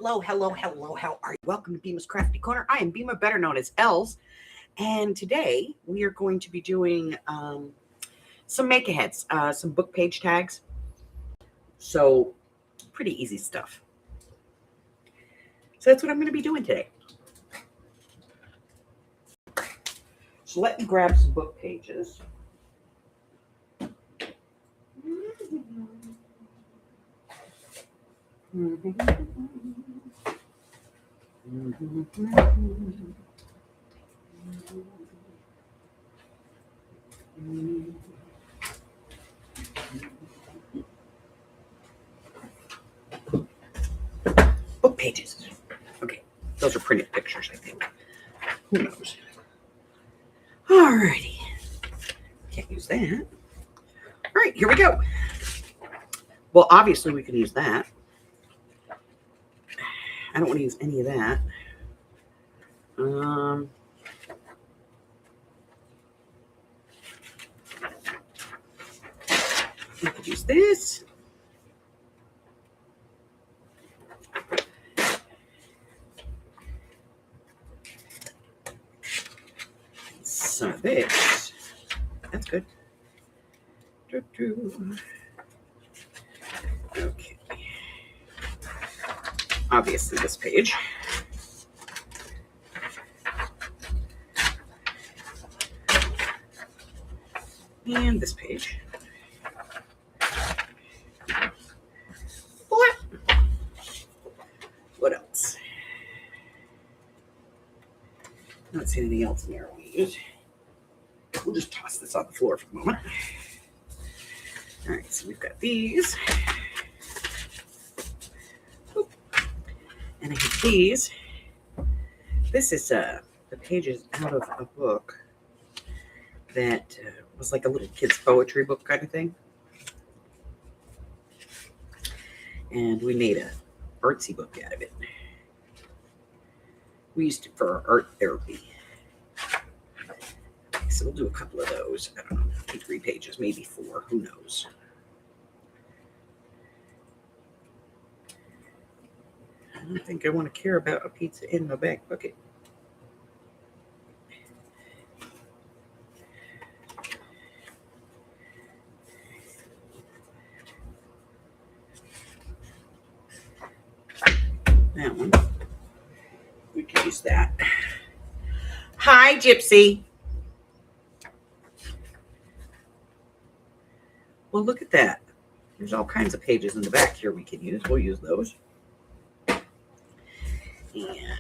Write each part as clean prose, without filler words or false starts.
Hello. How are you? Welcome to Bma's Crafty Corner. I am Bma, better known as Els. And today we are going to be doing some make-aheads, some book page tags. So pretty easy stuff. So that's what I'm going to be doing today. So let me grab some book pages. Book pages. Okay, those are printed pictures, I think. Who knows? Alrighty. Can't use that. All right, here we go. Well, obviously we can use that. I don't want to use any of that. We could use this. Some of this. That's good. Okay. Obviously this page. And this page. What else? I don't see anything else in there I want to use. We'll just toss this on the floor for a moment. All right, so we've got these. Oop. And I have these. This is the pages out of a book that was like a little kid's poetry book kind of thing. And we made a artsy book out of it. We used it for our art therapy. So we'll do a couple of those. I don't know, 2, 3 pages, maybe 4. Who knows? I don't think I want to care about a pizza in my back bucket. That one. We can use that. Hi, Gypsy. Well, look at that. There's all kinds of pages in the back here we can use. We'll use those. And I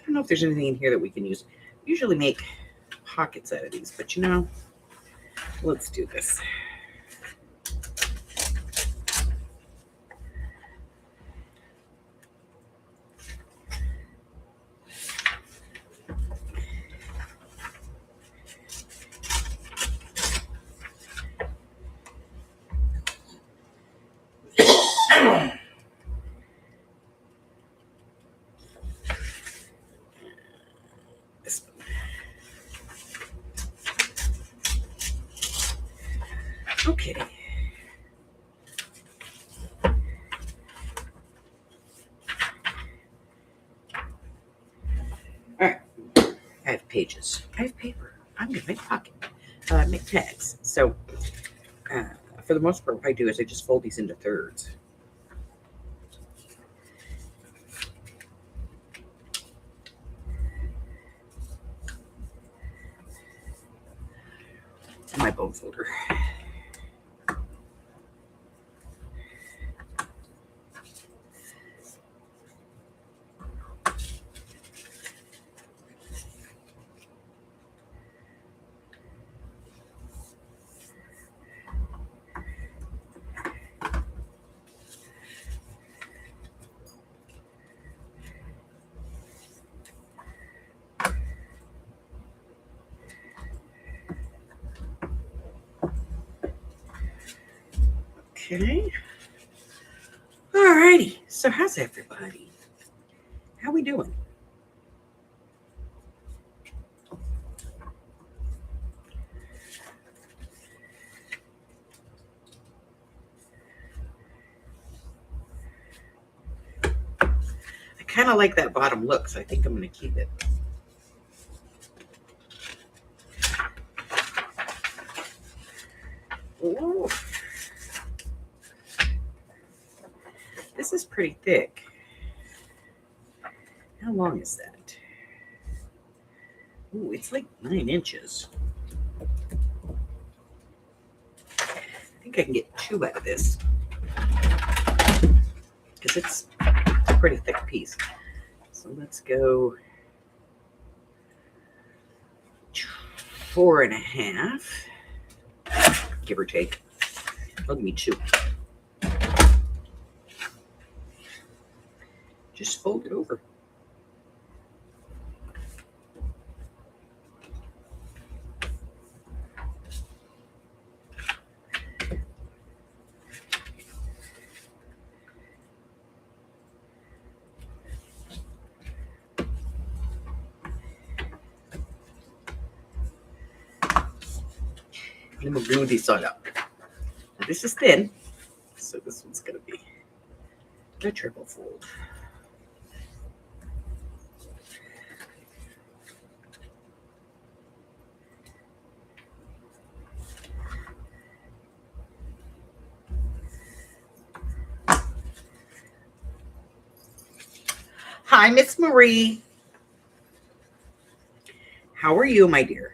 don't know if there's anything in here that we can use. We usually make pockets out of these, but you know, let's do this. Okay. All right. I have pages. I have paper. I'm going to make make tags. So for the most part, what I do is I just fold these into thirds. My bone folder. Okay. All righty. So how's everybody? How we doing? kind of like that bottom look, so I think I'm going to keep it. Ooh. This is pretty thick. How long is that? Ooh, it's like 9 inches. I think I can get 2 out of this because it's a pretty thick piece. So let's go 4.5, give or take. I'll give me 2. Just fold it over. And we'll glue this all up. Now this is thin, so this one's going to be a triple fold. Hi, Miss Marie. How are you, my dear?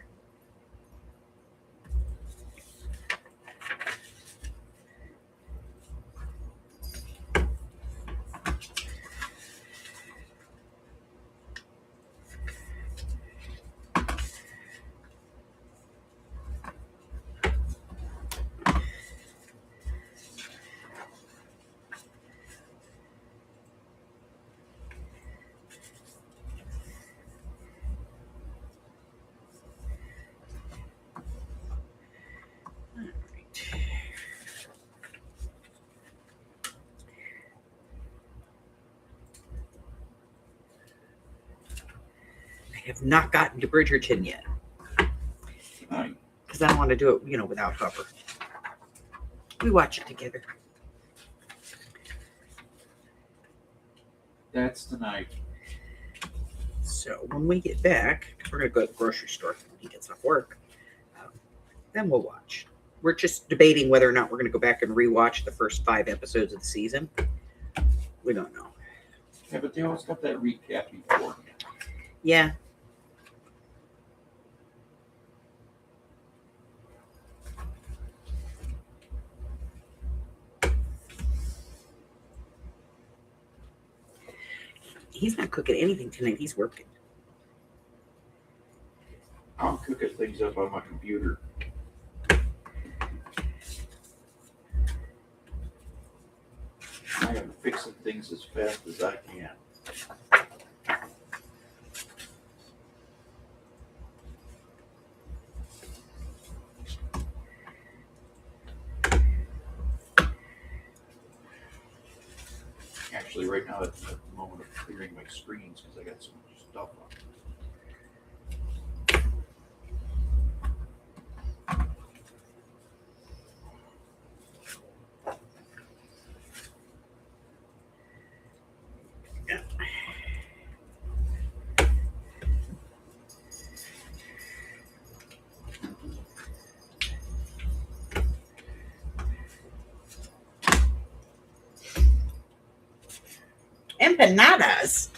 I have not gotten to Bridgerton yet because I don't want to do it, without cover. We watch it together. That's tonight. So when we get back, we're going to go to the grocery store when he gets off work. Then we'll watch. We're just debating whether or not we're going to go back and rewatch the first 5 episodes of the season. We don't know. Yeah, but they always got that recap before. Yeah. He's not cooking anything tonight. He's working. I'm cooking things up on my computer. I am fixing things as fast as I can. Actually, right now, at the moment of clearing my screens because I got so much stuff on. Empanadas.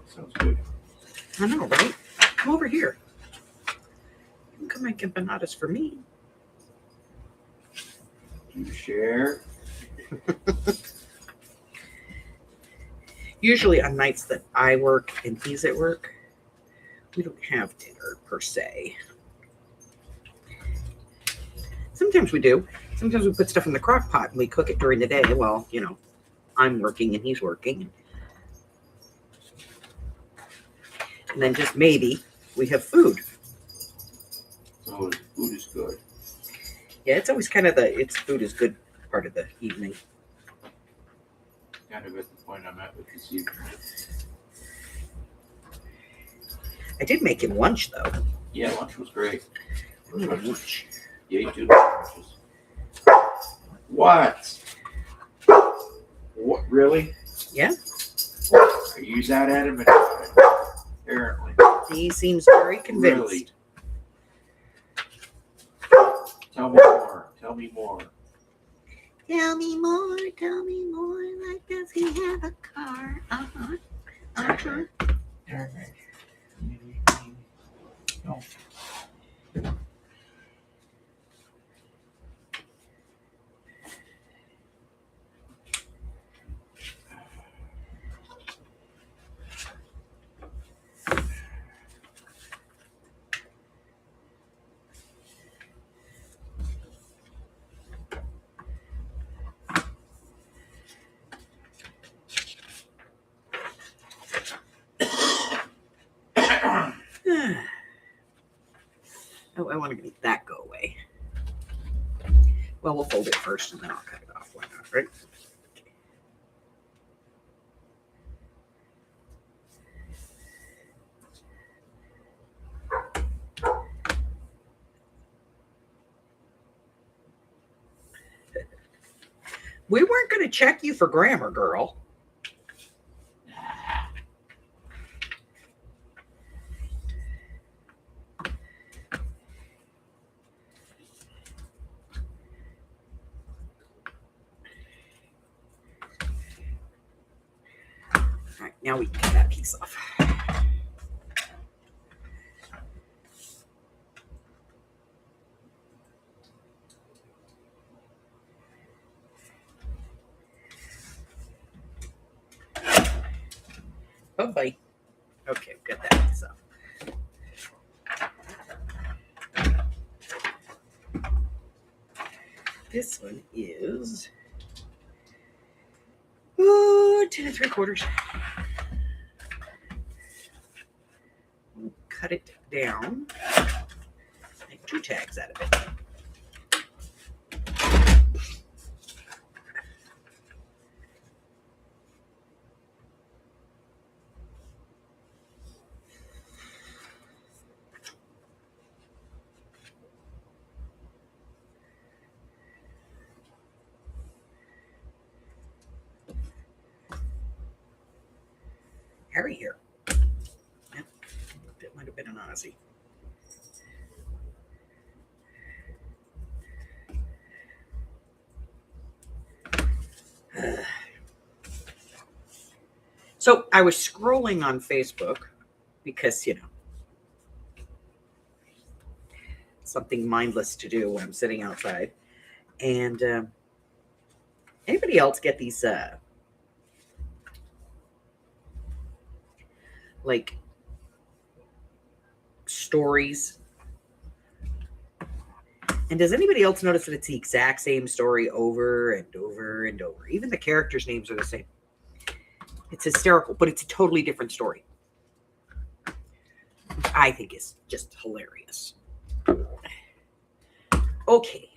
Sounds good. I know, right? Come over here. You can come make empanadas for me. You share. Usually on nights that I work and he's at work, we don't have dinner per se. Sometimes we do. Sometimes we put stuff in the crock pot and we cook it during the day. Well, I'm working and he's working. And then just maybe we have food. So food is good. Yeah, it's always kind of food is good part of the evening. Kind of at the point I'm at with this evening. I did make him lunch though. Yeah, lunch was great. Lunch. You ate 2 lunches. What? What? Really? Yeah. I use that Adam, apparently. He seems very convinced. Really. Tell me more. Tell me more. Tell me more. Tell me more. Like, does he have a car? No. Oh, I want to make that go away. Well, we'll fold it first and then I'll cut it off. Why not, right? We weren't going to check you for grammar, girl. All right, now we can get that piece off. Oh, bye. Okay, get that piece off. This one is 10 3/4. We'll cut it down. Make 2 tags out of it. Harry here. Yep. It might have been an Aussie. So I was scrolling on Facebook because, something mindless to do when I'm sitting outside. And anybody else get these like stories? And does anybody else notice that it's the exact same story over and over and over? Even the characters' names are the same. It's hysterical, but it's a totally different story. Which I think is just hilarious. Okay.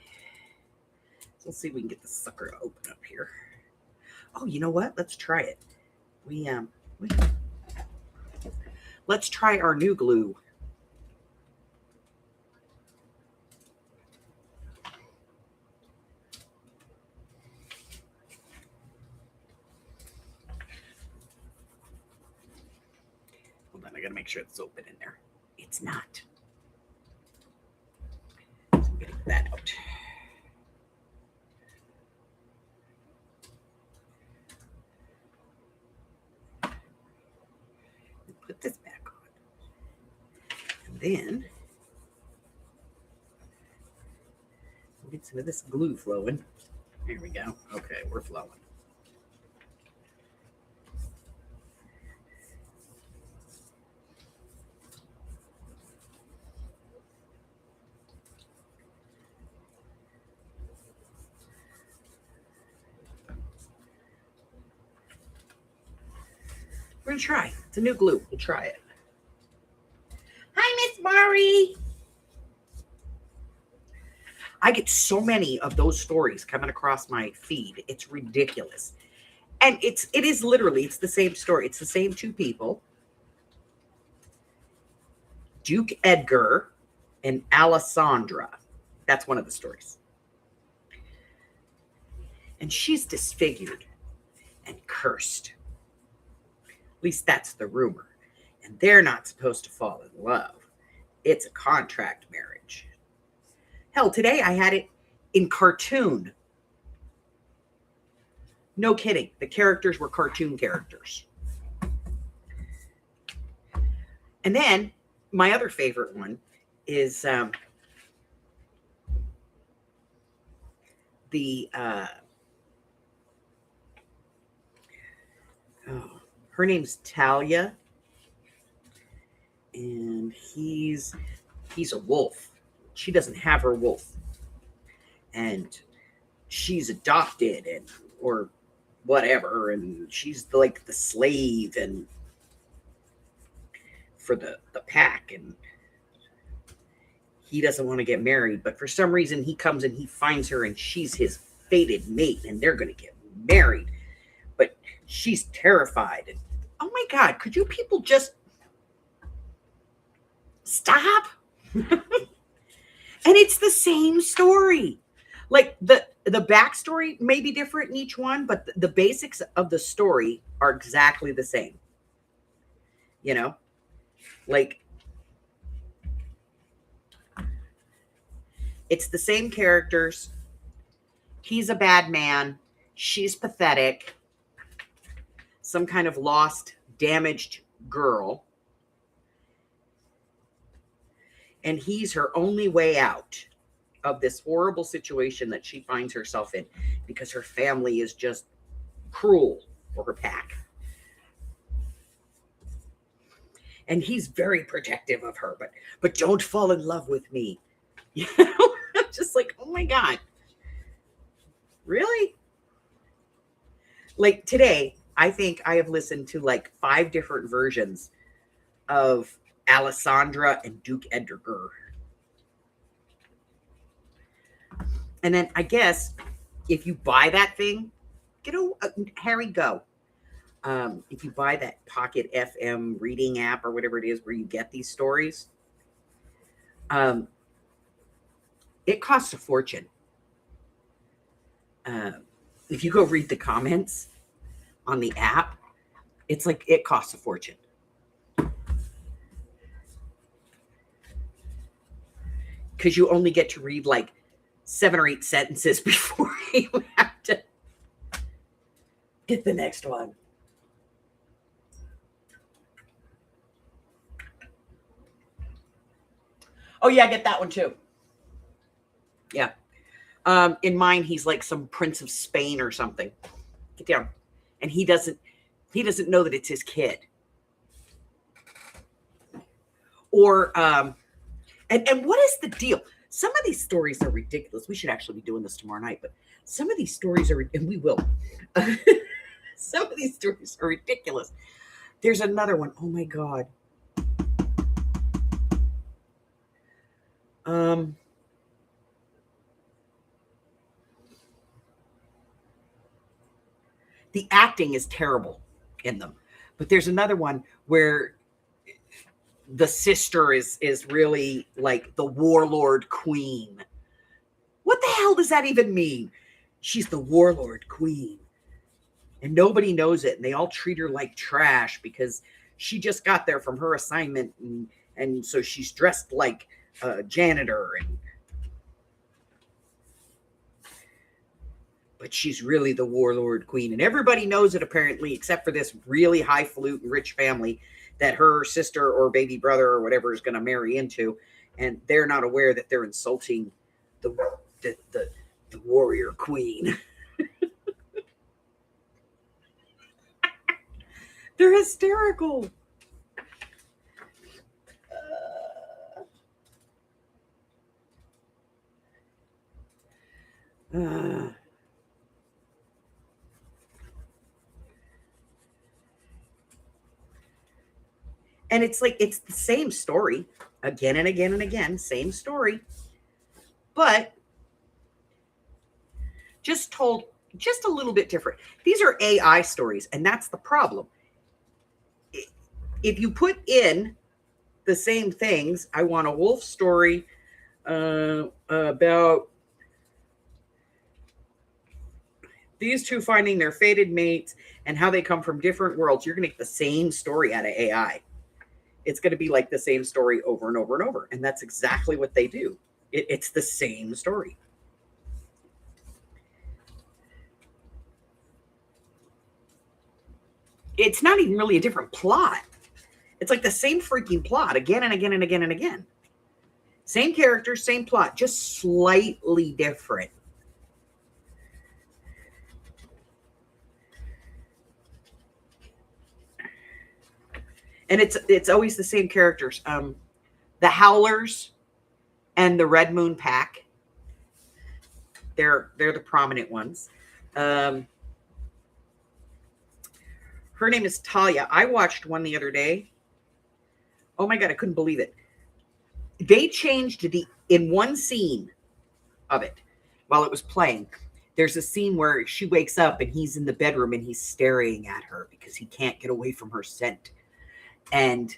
Let's see if we can get the sucker to open up here. Oh, you know what? Let's try it. Let's try our new glue. Hold on, I gotta make sure it's open in there. It's not. So I'm getting that out. Put this back on. And then we'll get some of this glue flowing. Here we go. Okay, we're flowing. We're gonna try. It's a new glue. We'll try it. Hi, Miss Mari. I get so many of those stories coming across my feed. It's ridiculous. And it is literally, it's the same story. It's the same 2 people. Duke Edgar and Alessandra. That's one of the stories. And she's disfigured and cursed. At least that's the rumor. And they're not supposed to fall in love. It's a contract marriage. Hell, today I had it in cartoon. No kidding. The characters were cartoon characters. And then my other favorite one is her name's Talia, and he's a wolf. She doesn't have her wolf, and she's adopted or whatever, and she's like the slave and for the pack, and he doesn't want to get married, but for some reason he comes and he finds her and she's his fated mate and they're going to get married, but she's terrified. And oh my God, could you people just stop? And it's the same story. Like the backstory may be different in each one, but the basics of the story are exactly the same. You know, like it's the same characters. He's a bad man. She's pathetic. Some kind of lost, damaged girl. And he's her only way out of this horrible situation that she finds herself in because her family is just cruel for her pack. And he's very protective of her, but don't fall in love with me. You know, I'm just like, oh my God. Really? Like today, I think I have listened to like 5 different versions of Alessandra and Duke Edgar. And then I guess if you buy that thing, Harry, go. If you buy that Pocket FM reading app or whatever it is where you get these stories, it costs a fortune. If you go read the comments on the app, it's like it costs a fortune. Because you only get to read like 7 or 8 sentences before you have to get the next one. Oh yeah, I get that one too. Yeah. In mine, he's like some Prince of Spain or something. Get down. And he doesn't know that it's his kid. Or and what is the deal? Some of these stories are ridiculous. We should actually be doing this tomorrow night, but some of these stories are, and we will. Some of these stories are ridiculous. There's another one. Oh my God. The acting is terrible in them, but there's another one where the sister is really like the warlord queen. What the hell does that even mean? She's the warlord queen, and nobody knows it, and they all treat her like trash because she just got there from her assignment, and so she's dressed like a janitor, but she's really the warlord queen, and everybody knows it apparently, except for this really highfalutin rich family that her sister or baby brother or whatever is going to marry into, and they're not aware that they're insulting the warrior queen. They're hysterical. And it's like, it's the same story again and again and again, same story, but just told just a little bit different. These are AI stories, and that's the problem. If you put in the same things, I want a wolf story about These two finding their fated mates and how they come from different worlds. You're going to get the same story out of AI. It's going to be like the same story over and over and over. And that's exactly what they do. It's the same story. It's not even really a different plot. It's like the same freaking plot again and again and again and again. Same characters, same plot, just slightly different. And it's always the same characters. The Howlers and the Red Moon Pack. They're the prominent ones. Her name is Talia. I watched one the other day. Oh my God, I couldn't believe it. They changed in one scene of it while it was playing. There's a scene where she wakes up and he's in the bedroom and he's staring at her because he can't get away from her scent. And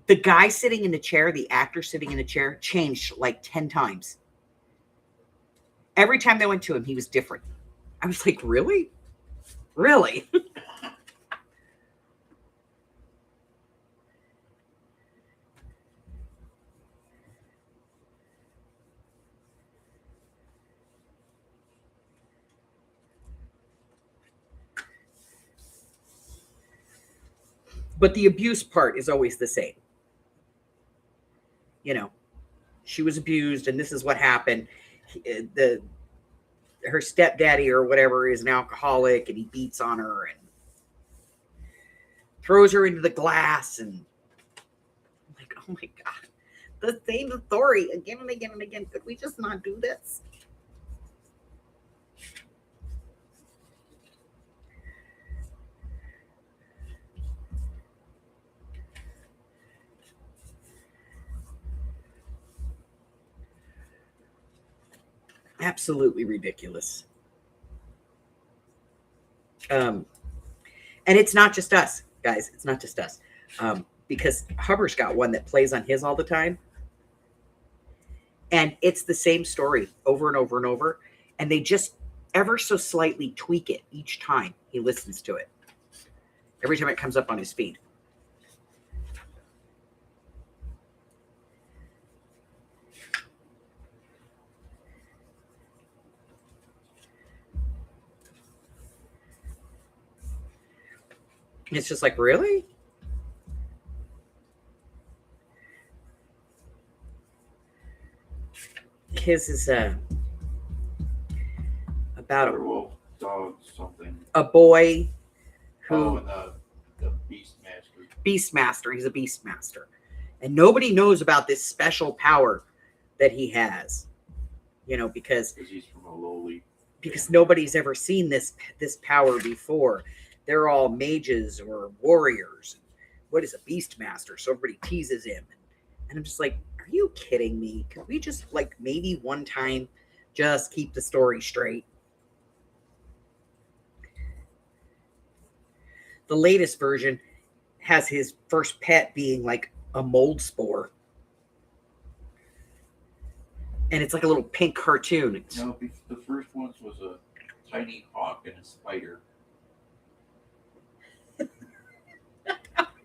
the guy sitting in the chair, the actor sitting in the chair, changed like 10 times. Every time they went to him, he was different. I was like, really? Really? But the abuse part is always the same. You know, she was abused and this is what happened. Her stepdaddy or whatever is an alcoholic and he beats on her and throws her into the glass. And I'm like, oh my God, the same story again and again and again. Could we just not do this? Absolutely ridiculous. And it's not just us, guys. It's not just us. Because Hubbard's got one that plays on his all the time. And it's the same story over and over and over. And they just ever so slightly tweak it each time he listens to it. Every time it comes up on his feed. It's just like, really? His is about Werewolf, dog, something. a boy who... Oh, and the Beastmaster. He's a Beastmaster. And nobody knows about this special power that he has. You know, because he's from a lowly... Because nobody's ever seen this power before. They're all mages or warriors. What is a Beastmaster? So everybody teases him. And I'm just like, are you kidding me? Can we just, like, maybe one time just keep the story straight? The latest version has his first pet being like a mold spore. And it's like a little pink cartoon. No, the first one was a tiny hawk and a spider.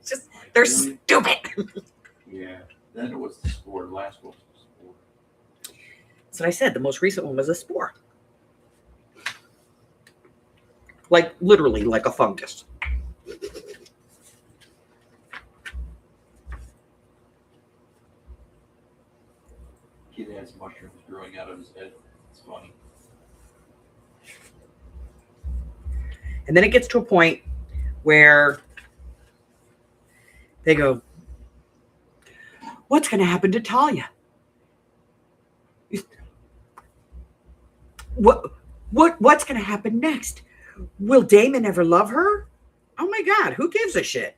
Just, they're really stupid. Yeah. Then it was the spore. The last one was the spore. That's what I said. The most recent one was a spore. Like, literally, like a fungus. Kid has mushrooms growing out of his head. It's funny. And then it gets to a point where they go, what's going to happen to Talia? What's going to happen next? Will Damon ever love her? Oh my God, who gives a shit?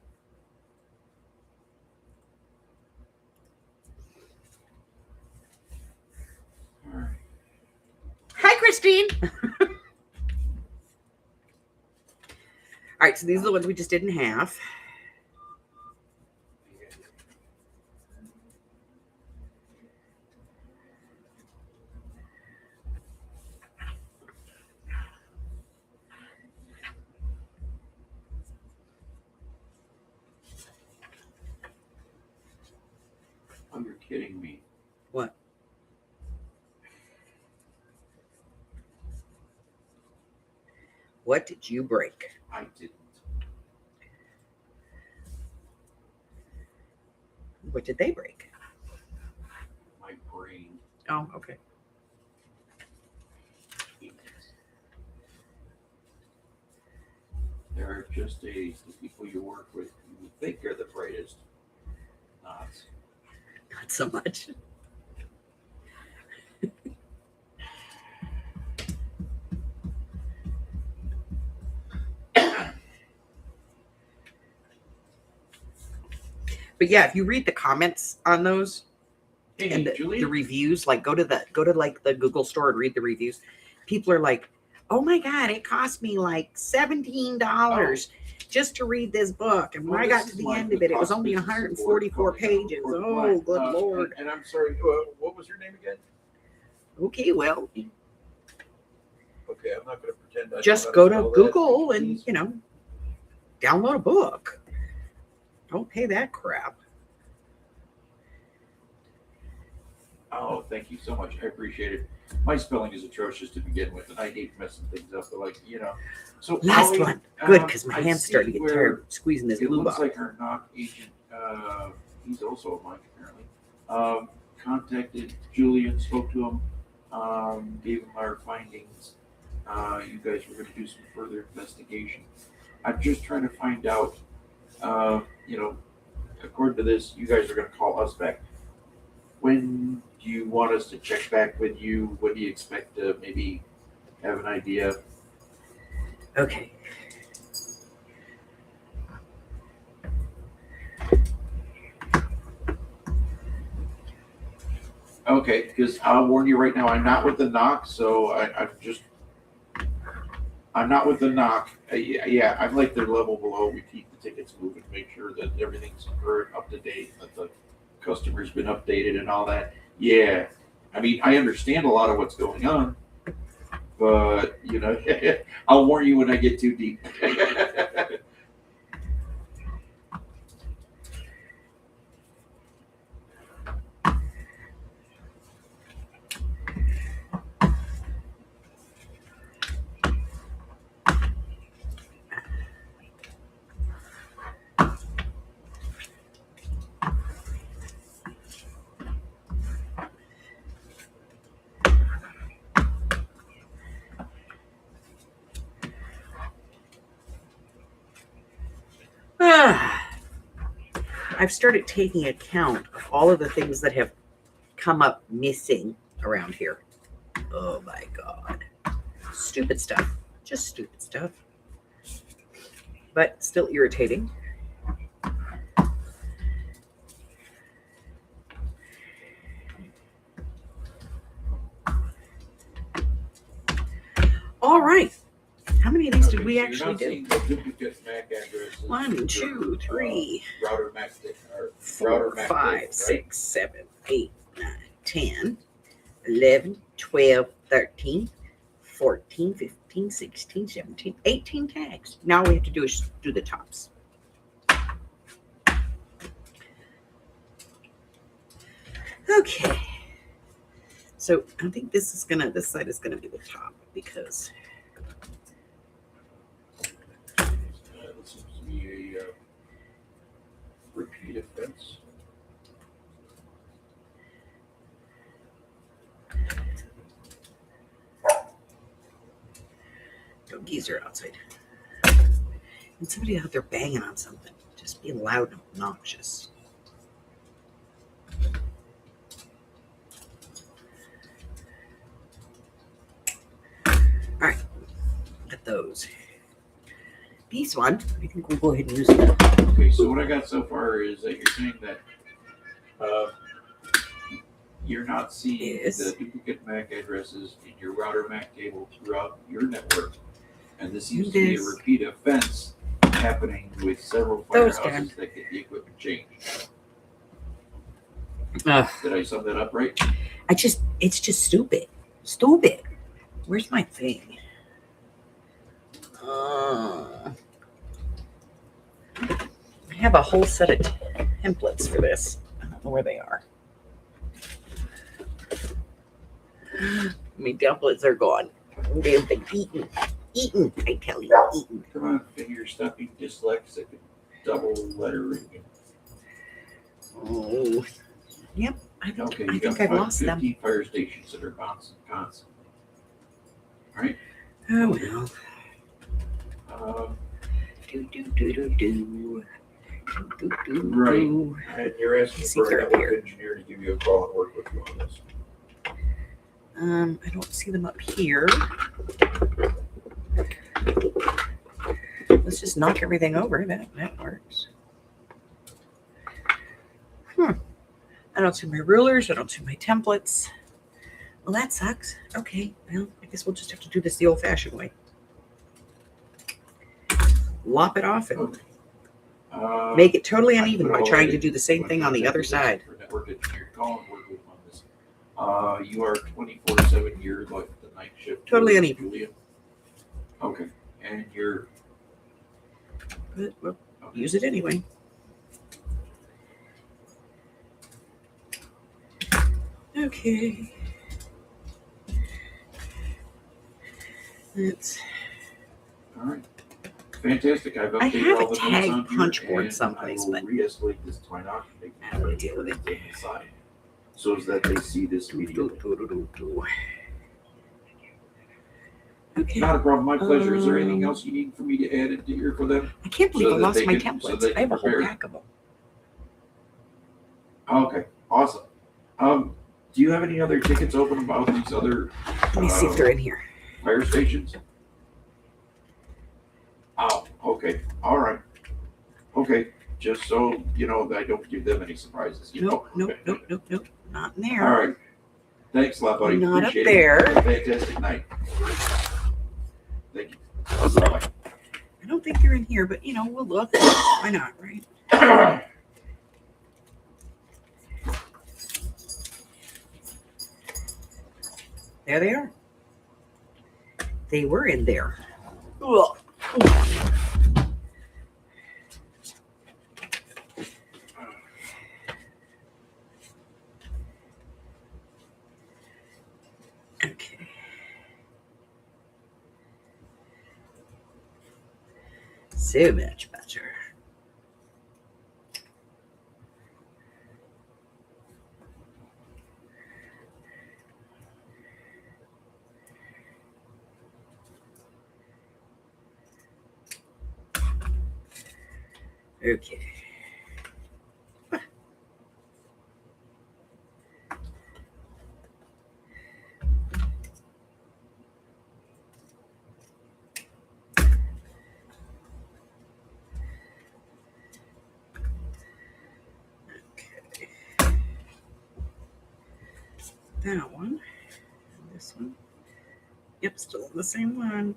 All right. Hi, Christine. All right, so these are the ones we just did in half. kidding me? What? What did you break? I didn't. What did they break? My brain. Oh, okay. There are just the people you work with you think are the brightest. Not. Not so much. But yeah, if you read the comments on those Hey, and Julie. the reviews, like go to like the Google store and read the reviews. People are like, "Oh my God, it cost me like $17 just to read this book." And when I got to the end of it, it was only 144 pages. Oh, good Lord. And I'm sorry, what was your name again? Okay, well, Okay, I'm not going to pretend I just know how go spell to that. Google Please. and, download a book. Don't pay that crap. Oh, thank you so much. I appreciate it. My spelling is atrocious to begin with, and I hate messing things up. But so Last Polly, one. Good, because my I hands starting to see get tired squeezing this it blue looks bottle. like our knock agent, he's also a mic apparently, contacted Julian, spoke to him, gave him our findings. You guys were going to do some further investigation. I'm just trying to find out, according to this, you guys are going to call us back. When do you want us to check back with you? When do you expect to maybe have an idea? Okay. Okay, because I'll warn you right now, I'm not with the knock, so I'm not with the knock. Yeah, I'm like the level below. We keep the tickets moving, make sure that everything's current, up to date, that the customer's been updated and all that. Yeah, I mean, I understand a lot of what's going on, but I'll warn you when I get too deep. I've started taking account of all of the things that have come up missing around here. Oh my God. Stupid stuff. Just stupid stuff. But still irritating. All right. How many of these did we So actually do? the duplicate MAC addresses. 1, 2, 3, router MAC, 4, 5, 6, 7, 8, 9, 10, 11, 12, 13, 14, 15, 16, 17, 18 tags. Now we have to do the tops. Okay. So I think this side is gonna be the top because It seems to be a repeat offense. doggies are outside. And somebody out there banging on something, just being loud and obnoxious. All right, got those. These one, I think we'll go ahead and use them. Okay, so what I got so far is that you're saying that you're not seeing the duplicate MAC addresses in your router MAC table throughout your network, and this seems to be a repeat offense happening with several firehouses that get the equipment changed. Did I sum that up right? It's just stupid. Stupid. Where's my thing? I have a whole set of templates for this. I don't know where they are. My templates are gone. They've been eaten. Eaten, I tell you, eaten. Come on, finger stuffing, dyslexic, double lettering. Oh, yep. I Okay, think you got I've lost them. 15 fire stations that are constant. All right. Oh well. Do do do do do. Do, do, Right. do. And you're asking See if for they're a up network here. engineer to give you a call and work with you on this. I don't see them up here. Let's just knock everything over. That works. I don't see my rulers. I don't see my templates. Well, that sucks. Okay, well, I guess we'll just have to do this the old-fashioned way. Lop it off and make it totally uneven by trying to do the same thing on the other side. Network engineer, call and work with on this. You are 24/7 year like the night shift. Totally uneven. Julia. Okay, and you're. But we'll use it anyway. Okay. That's All right. Fantastic. I've I updated have all a the tag notes on punch here, board and someplace, I will but re-escalate this to my knock and I don't want to deal with it. inside, so that they see this immediately. Okay. Not a problem. My pleasure. Is there anything else you need for me to add into here for them? I can't believe so I that lost they my can- so templates. they I have a can whole prepare? pack of them. Okay. Awesome. Do you have any other tickets open about these other Let me see if they're in here. fire stations? Oh, okay. All right. Okay. Just so you know, that I don't give them any surprises. Nope. Okay. Not in All there. right. Thanks a lot, buddy. Not up Appreciate there. it. Have a fantastic night. Thank you. Bye-bye. I don't think they're in here, but we'll look. Why not, right? There they are. They were in there. Ugh. Okay. So much better. Okay. That one. And this one. Yep, still the same one.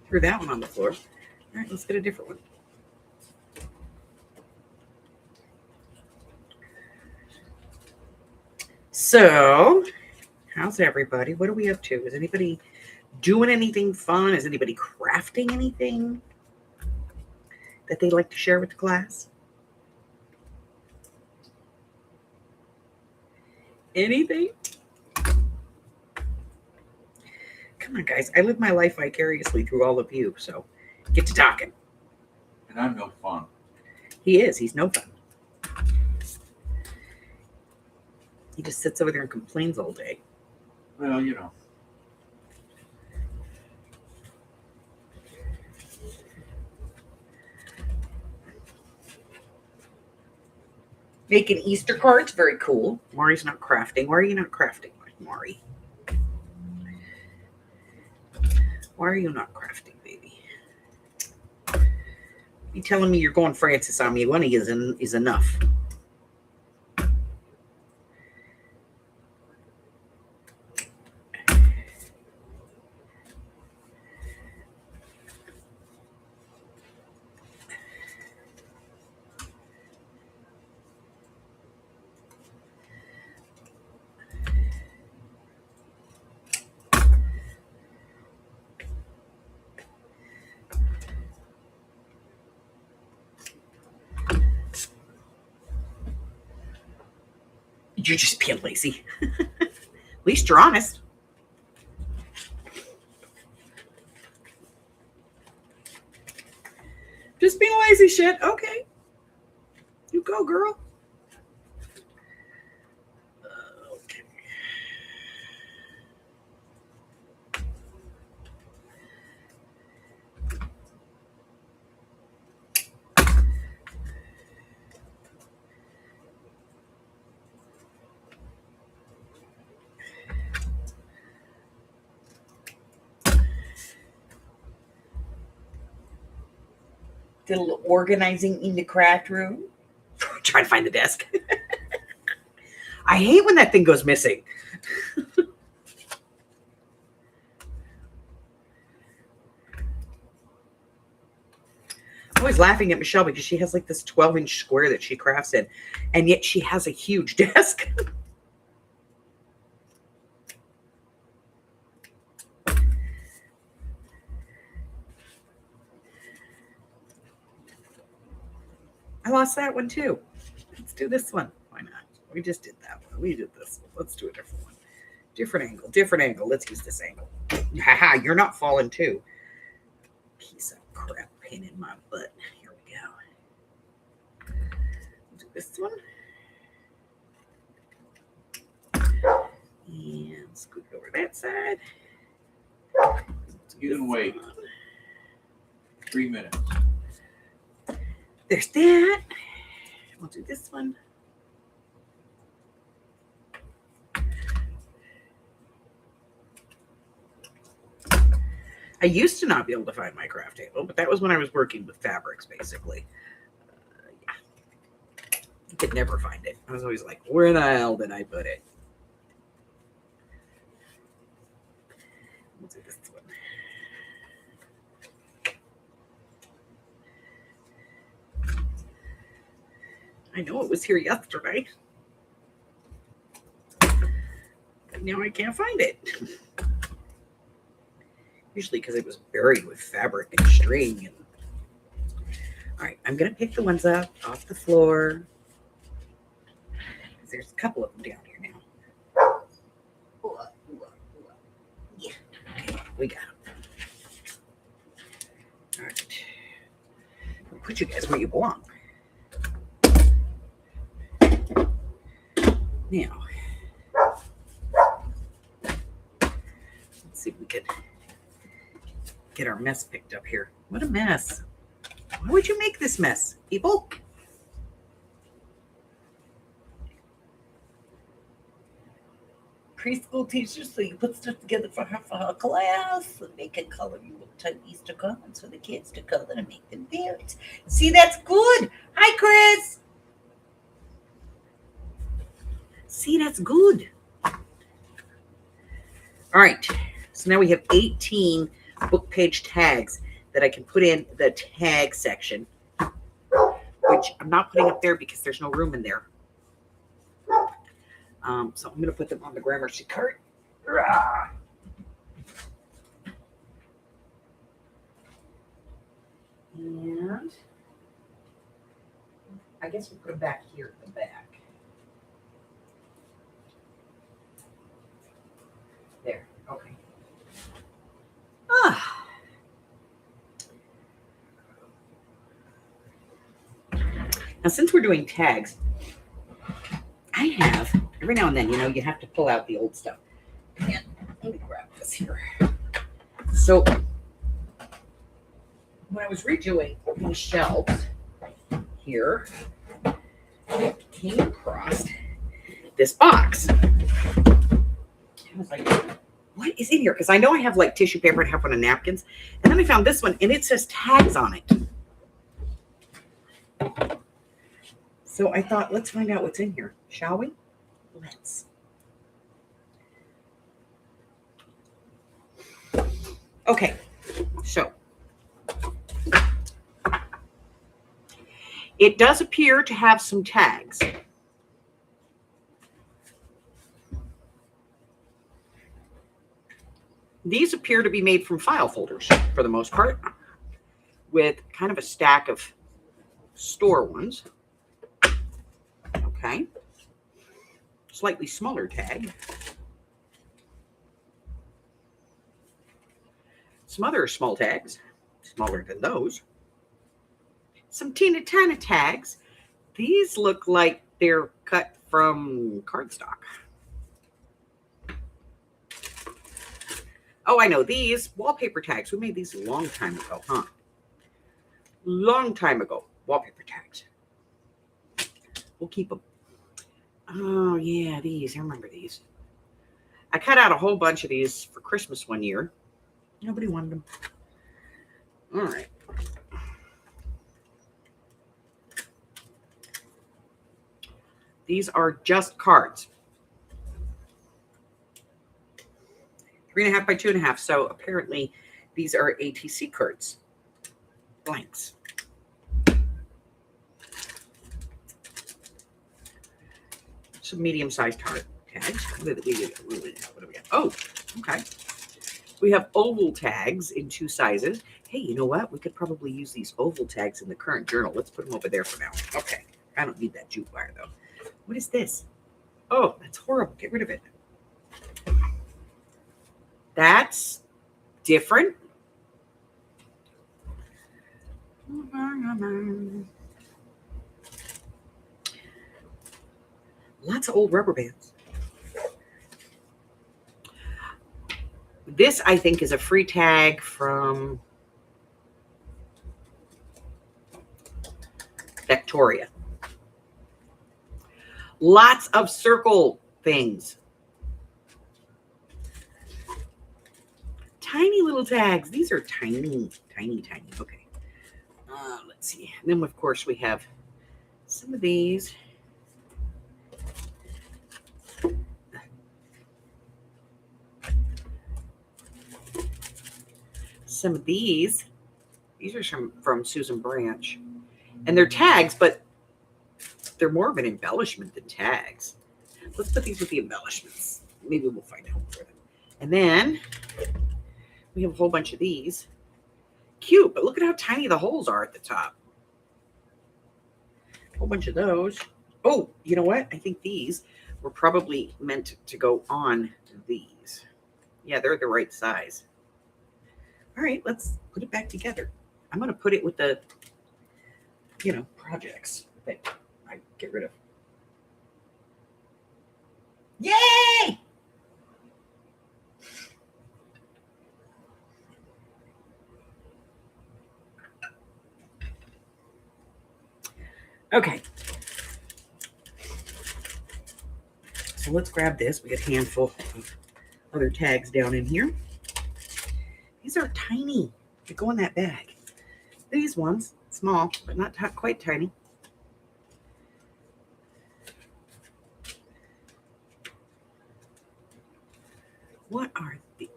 Threw that one on the floor. All right, let's get a different one. So, how's everybody? What are we up to? Is anybody doing anything fun? Is anybody crafting anything that they'd like to share with the class? Anything? Come on, guys. I live my life vicariously through all of you, so get to talking. And I'm no fun. He is. He's no fun. He just sits over there and complains all day. Well, Making Easter cards, very cool. Maury's not crafting. Why are you not crafting, Maury? Why are you not crafting, baby? You telling me you're going Francis on me? One of you is enough. You're just being lazy. At least you're honest. Just being lazy shit. Okay. You go, girl. Okay. Did a little organizing in the craft room. Trying to find the desk. I hate when that thing goes missing. I'm always laughing at Michelle because she has like this 12-inch square that she crafts in, and yet she has a huge desk. I lost that one too. Let's do this one. Why not? We just did that one. We did this one. Let's do a different one. Different angle. Different angle. Let's use this angle. Haha, you're not falling too. Piece of crap pain in my butt. Here we go. Do this one. And scoot it over that side. You can wait 3 minutes. There's that. We'll do this one. I used to not be able to find my craft table, but that was when I was working with fabrics, basically. Yeah. I could never find it. I was always like, where the hell did I put it? We'll do this one. I know it was here yesterday. But now I can't find it. Usually because it was buried with fabric and string. And... All right, I'm going to pick the ones up off the floor. There's a couple of them down here now. Yeah, okay, we got them. All right. I'll put you guys where you belong. Now, let's see if we can get our mess picked up here. What a mess. Why would you make this mess, people? Preschool teachers, so you put stuff together for her class, and they can color you with type Easter cards for the kids to color and make them parents. See, that's good. Hi, Chris. See, that's good. All right. So now we have 18 book page tags that I can put in the tag section, which I'm not putting up there because there's no room in there. So I'm going to put them on the Gramercy cart. And I guess we'll put them back here at the back. There. Okay. Now, since we're doing tags, I have, every now and then, you know, you have to pull out the old stuff. And let me grab this here. So, when I was redoing these shelves here, I came across this box. I was like, what is in here? Because I know I have like tissue paper and I have one of napkins. And then I found this one and it says tags on it. So I thought, let's find out what's in here, shall we? Let's. Okay, so it does appear to have some tags. These appear to be made from file folders for the most part, with kind of a stack of store ones. Okay. slightly smaller tag. Some other small tags, smaller than those. Some teeny tiny tags. These look like they're cut from cardstock. Oh, I know these wallpaper tags. We made these a long time ago, huh? Long time ago. Wallpaper tags. We'll keep them. Oh, yeah, these. I remember these. I cut out a whole bunch of these for Christmas one year. Nobody wanted them. All right. These are just cards. 3.5 by 2.5. So apparently these are ATC cards. Blanks. Some medium-sized tags. What do we got? Oh, okay. We have oval tags in 2 sizes. Hey, you know what? We could probably use these oval tags in the current journal. Let's put them over there for now. Okay. I don't need that jute wire, though. What is this? Oh, that's horrible. Get rid of it. That's different. Lots of old rubber bands. This, I think, is a free tag from Victoria. Lots of circle things. Tiny little tags. These are tiny, tiny, tiny. Okay. Let's see. And then, of course, we have some of these. Some of these. These are from Susan Branch. And they're tags, but they're more of an embellishment than tags. Let's put these with the embellishments. Maybe we'll find out for them. And then we have a whole bunch of these. Cute, but look at how tiny the holes are at the top. A whole bunch of those. Oh, you know what? I think these were probably meant to go on these. Yeah, they're the right size. All right, let's put it back together. I'm going to put it with the, projects that I get rid of. Yay! Okay. So let's grab this. We got a handful of other tags down in here. These are tiny. They go in that bag. These ones, small, but not quite tiny. What are these?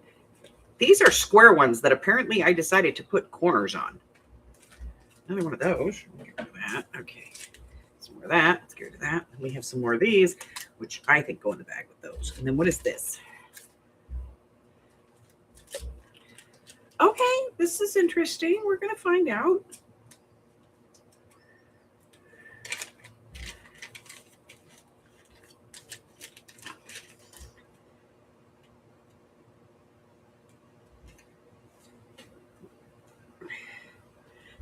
These are square ones that apparently I decided to put corners on. Another one of those. Get rid of that. Okay. Some more of that. Let's get rid of that. And we have some more of these, which I think go in the bag with those. And then what is this? Okay, this is interesting. We're going to find out.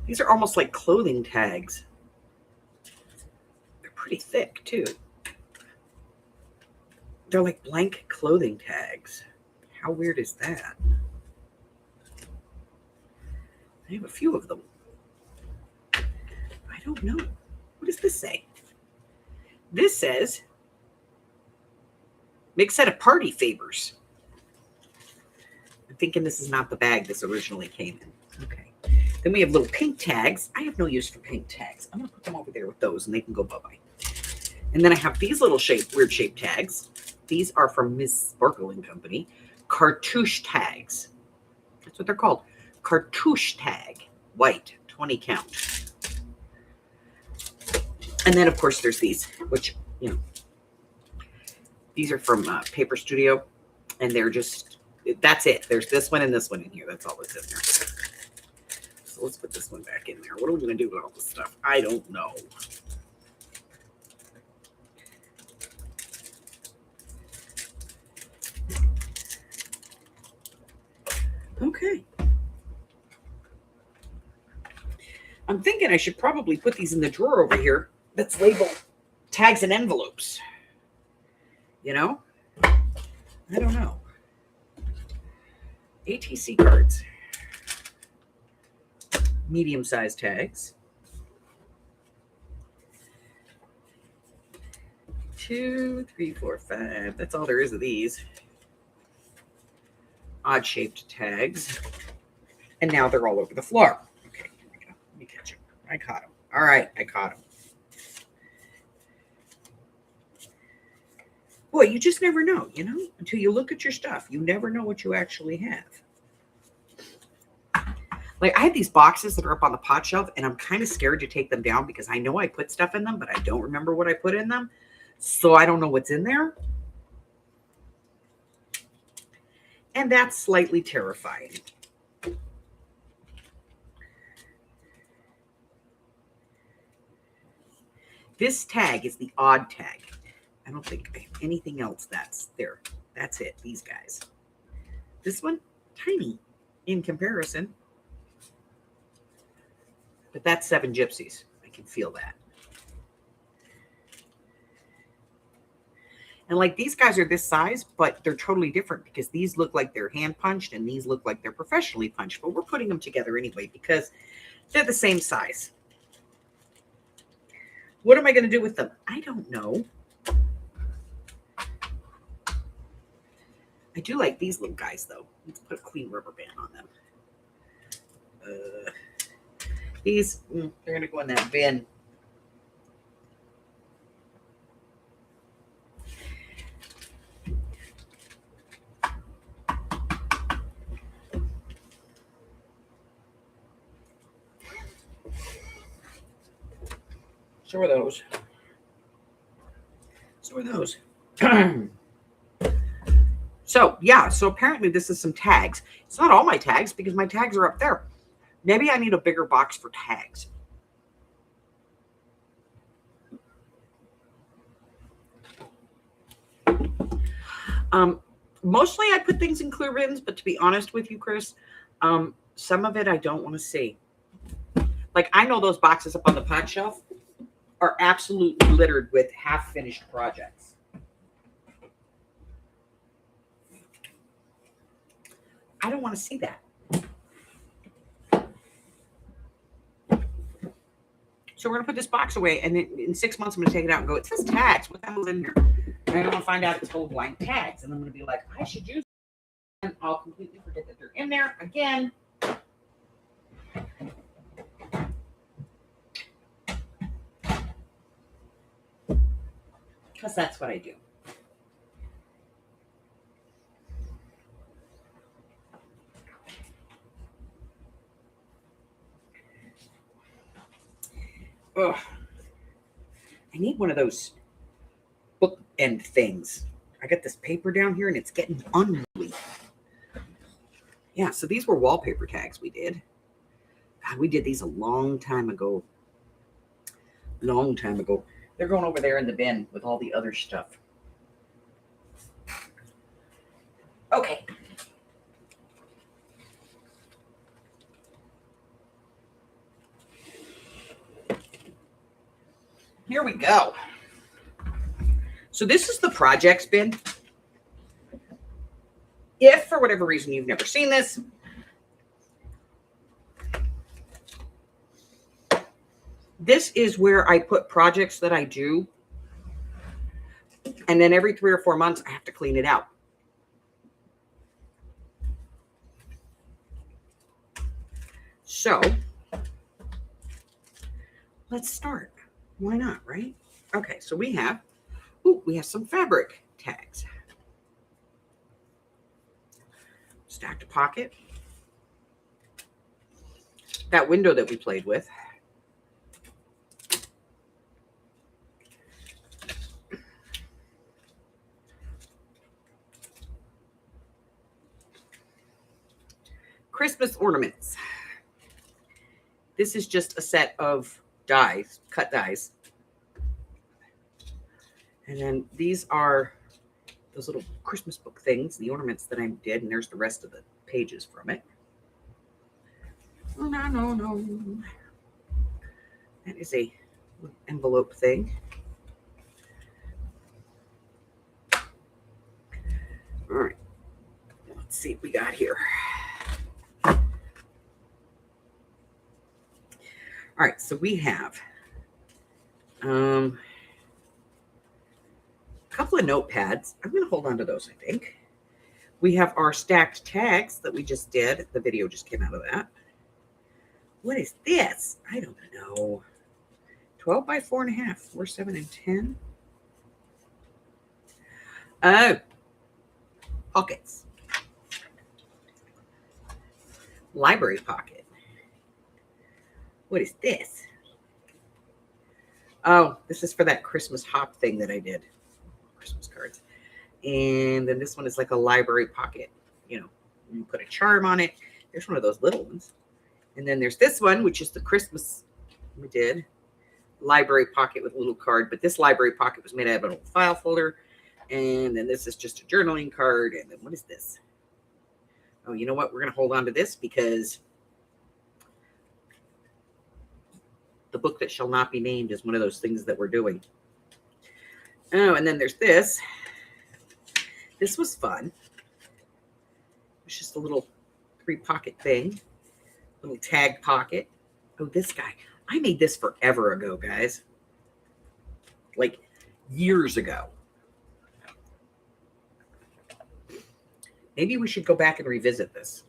These are almost like clothing tags. They're pretty thick, too. They're like blank clothing tags. How weird is that? I have a few of them. I don't know. What does this say? This says, make set of party favors. I'm thinking this is not the bag this originally came in. Okay. Then we have little pink tags. I have no use for pink tags. I'm going to put them over there with those and they can go bye-bye. And then I have these little weird shaped tags. These are from Ms. Sparkle and Company. Cartouche tags. That's what they're called. Cartouche tag. White. 20 count. And then, of course, there's these, which, these are from Paper Studio. And they're just, that's it. There's this one and this one in here. That's all that's in there. So let's put this one back in there. What are we going to do with all this stuff? I don't know. Okay. I'm thinking I should probably put these in the drawer over here that's labeled tags and envelopes. You know? I don't know. ATC cards. Medium-sized tags. 2, 3, 4, 5. That's all there is of these. Odd-shaped tags. And now they're all over the floor. Okay, here we go. Let me catch them. I caught them. All right, I caught them. Boy, you just never know, you know? Until you look at your stuff, you never know what you actually have. Like, I have these boxes that are up on the pot shelf, and I'm kind of scared to take them down because I know I put stuff in them, but I don't remember what I put in them. So I don't know what's in there. And that's slightly terrifying. This tag is the odd tag. I don't think I have anything else that's there. That's it, these guys. This one, tiny in comparison. But that's 7 Gypsies. I can feel that. And like these guys are this size, but they're totally different because these look like they're hand punched and these look like they're professionally punched. But we're putting them together anyway because they're the same size. What am I going to do with them? I don't know. I do like these little guys, though. Let's put a clean rubber band on them. These, they're going to go in that bin. So are those. So are those. So, yeah. So apparently this is some tags. It's not all my tags because my tags are up there. Maybe I need a bigger box for tags. Mostly I put things in clear bins, but to be honest with you, Chris, some of it I don't want to see. Like I know those boxes up on the pot shelf are absolutely littered with half-finished projects. I don't want to see that. So we're going to put this box away, and then in 6 months, I'm going to take it out and go, it says tags. What the hell's in here? And I'm going to find out it's full of blank tags. And I'm going to be like, I should use them. And I'll completely forget that they're in there again. Because that's what I do. Ugh. I need one of those bookend things. I got this paper down here and it's getting unruly. Yeah, so these were wallpaper tags we did. God, we did these a long time ago. Long time ago. They're going over there in the bin with all the other stuff. Okay. Here we go. So this is the projects bin. If for whatever reason you've never seen this, this is where I put projects that I do. And then every 3 or 4 months, I have to clean it out. So let's start. Why not, right? Okay, so we have some fabric tags. Stacked pocket. That window that we played with. Christmas ornaments. This is just a set of dies, cut dies. And then these are those little Christmas book things, the ornaments that I did, and there's the rest of the pages from it. No. That is a envelope thing. All right. Let's see what we got here. All right, so we have a couple of notepads. I'm going to hold on to those, I think. We have our stacked tags that we just did. The video just came out of that. What is this? I don't know. 12 by 4.5, 4, 7, and 10. Oh, pockets. Library pocket. What is this? Oh, this is for that Christmas hop thing that I did. Christmas cards. And then this one is like a library pocket. You know, you put a charm on it. There's one of those little ones. And then there's this one, which is the Christmas we did. Library pocket with a little card. But this library pocket was made out of an old file folder. And then this is just a journaling card. And then what is this? Oh, you know what? We're going to hold on to this because the book that shall not be named is one of those things that we're doing. Oh, and then there's this. This was fun. It's just a little 3-pocket thing. Little tag pocket. Oh, this guy. I made this forever ago, guys. Like years ago. Maybe we should go back and revisit this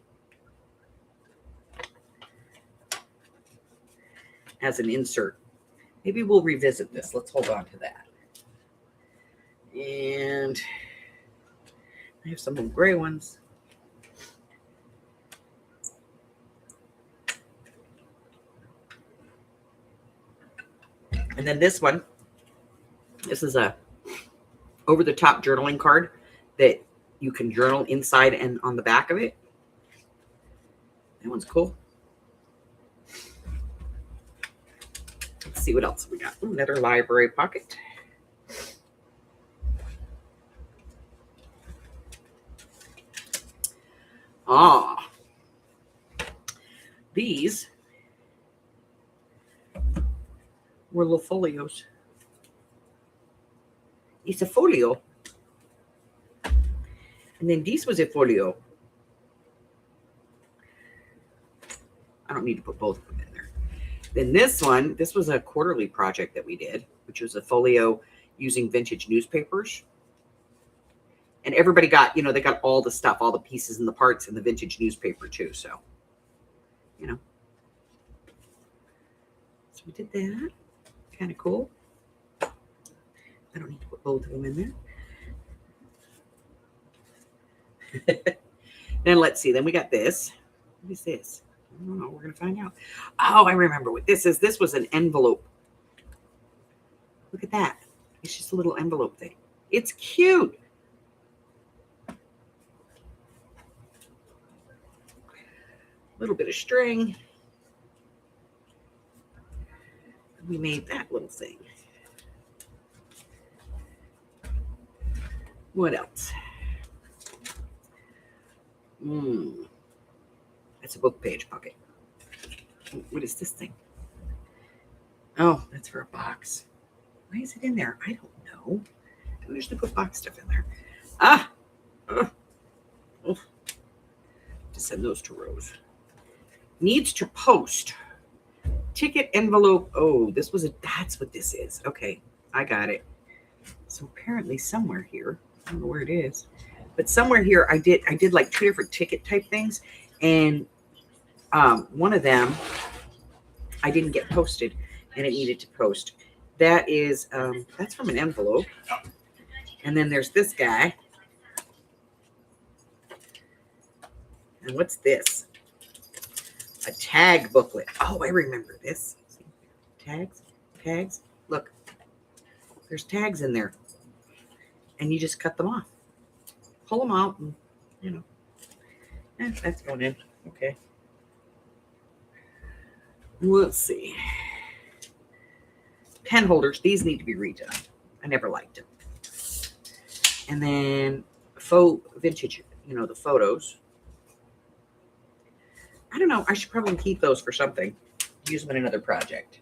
as an insert. Maybe we'll revisit this. Let's hold on to that. And I have some little gray ones. And then this one, this is a over-the-top journaling card that you can journal inside and on the back of it. That one's cool. Let's see what else we got. Ooh, another library pocket. Ah, these were little folios. It's a folio. And then this was a folio. I don't need to put both of them in there. Then this one, this was a quarterly project that we did, which was a folio using vintage newspapers. And everybody got, you know, they got all the stuff, all the pieces and the parts in the vintage newspaper too. So, you know. So we did that. Kind of cool. I don't need to put both of them in there. Then let's see. Then we got this. What is this? I don't know. We're going to find out. Oh, I remember what this is. This was an envelope. Look at that. It's just a little envelope thing. It's cute. A little bit of string. We made that little thing. What else? That's a book page pocket. What is this thing? Oh, that's for a box. Why is it in there? I don't know. I usually put box stuff in there. To send those to Rose. Needs to post. Ticket envelope. Oh, this was that's what this is. Okay, I got it. So apparently somewhere here, I don't know where it is, but somewhere here I did like 2 different ticket type things, and one of them I didn't get posted, and it needed to post. That is that's from an envelope. And then there's this guy. And what's this? A tag booklet. Oh, I remember this. Tags. Look, there's tags in there, and you just cut them off, pull them out, and you know, that's going in. Okay. Let's see. Pen holders. These need to be redone. I never liked them. And then faux vintage. You know, the photos. I don't know. I should probably keep those for something. Use them in another project.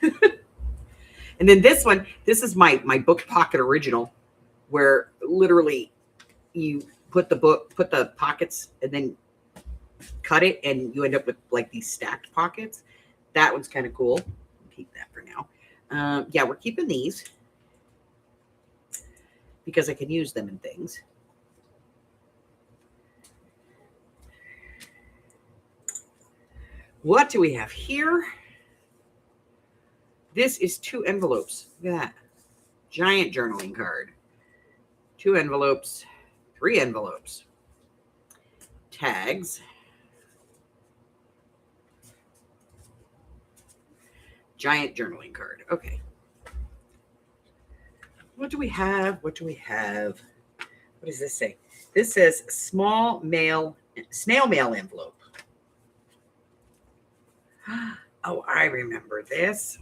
And then this one, this is my book pocket original, where literally you put the pockets and then cut it, and you end up with like these stacked pockets. That one's kind of cool. Keep that for now. Yeah, we're keeping these because I can use them in things. What do we have here? This is 2 envelopes. Look at that. Giant journaling card. 2 envelopes. 3 envelopes. Tags. Giant journaling card. Okay. What do we have? What do we have? What does this say? This says snail mail envelope. Oh, I remember this.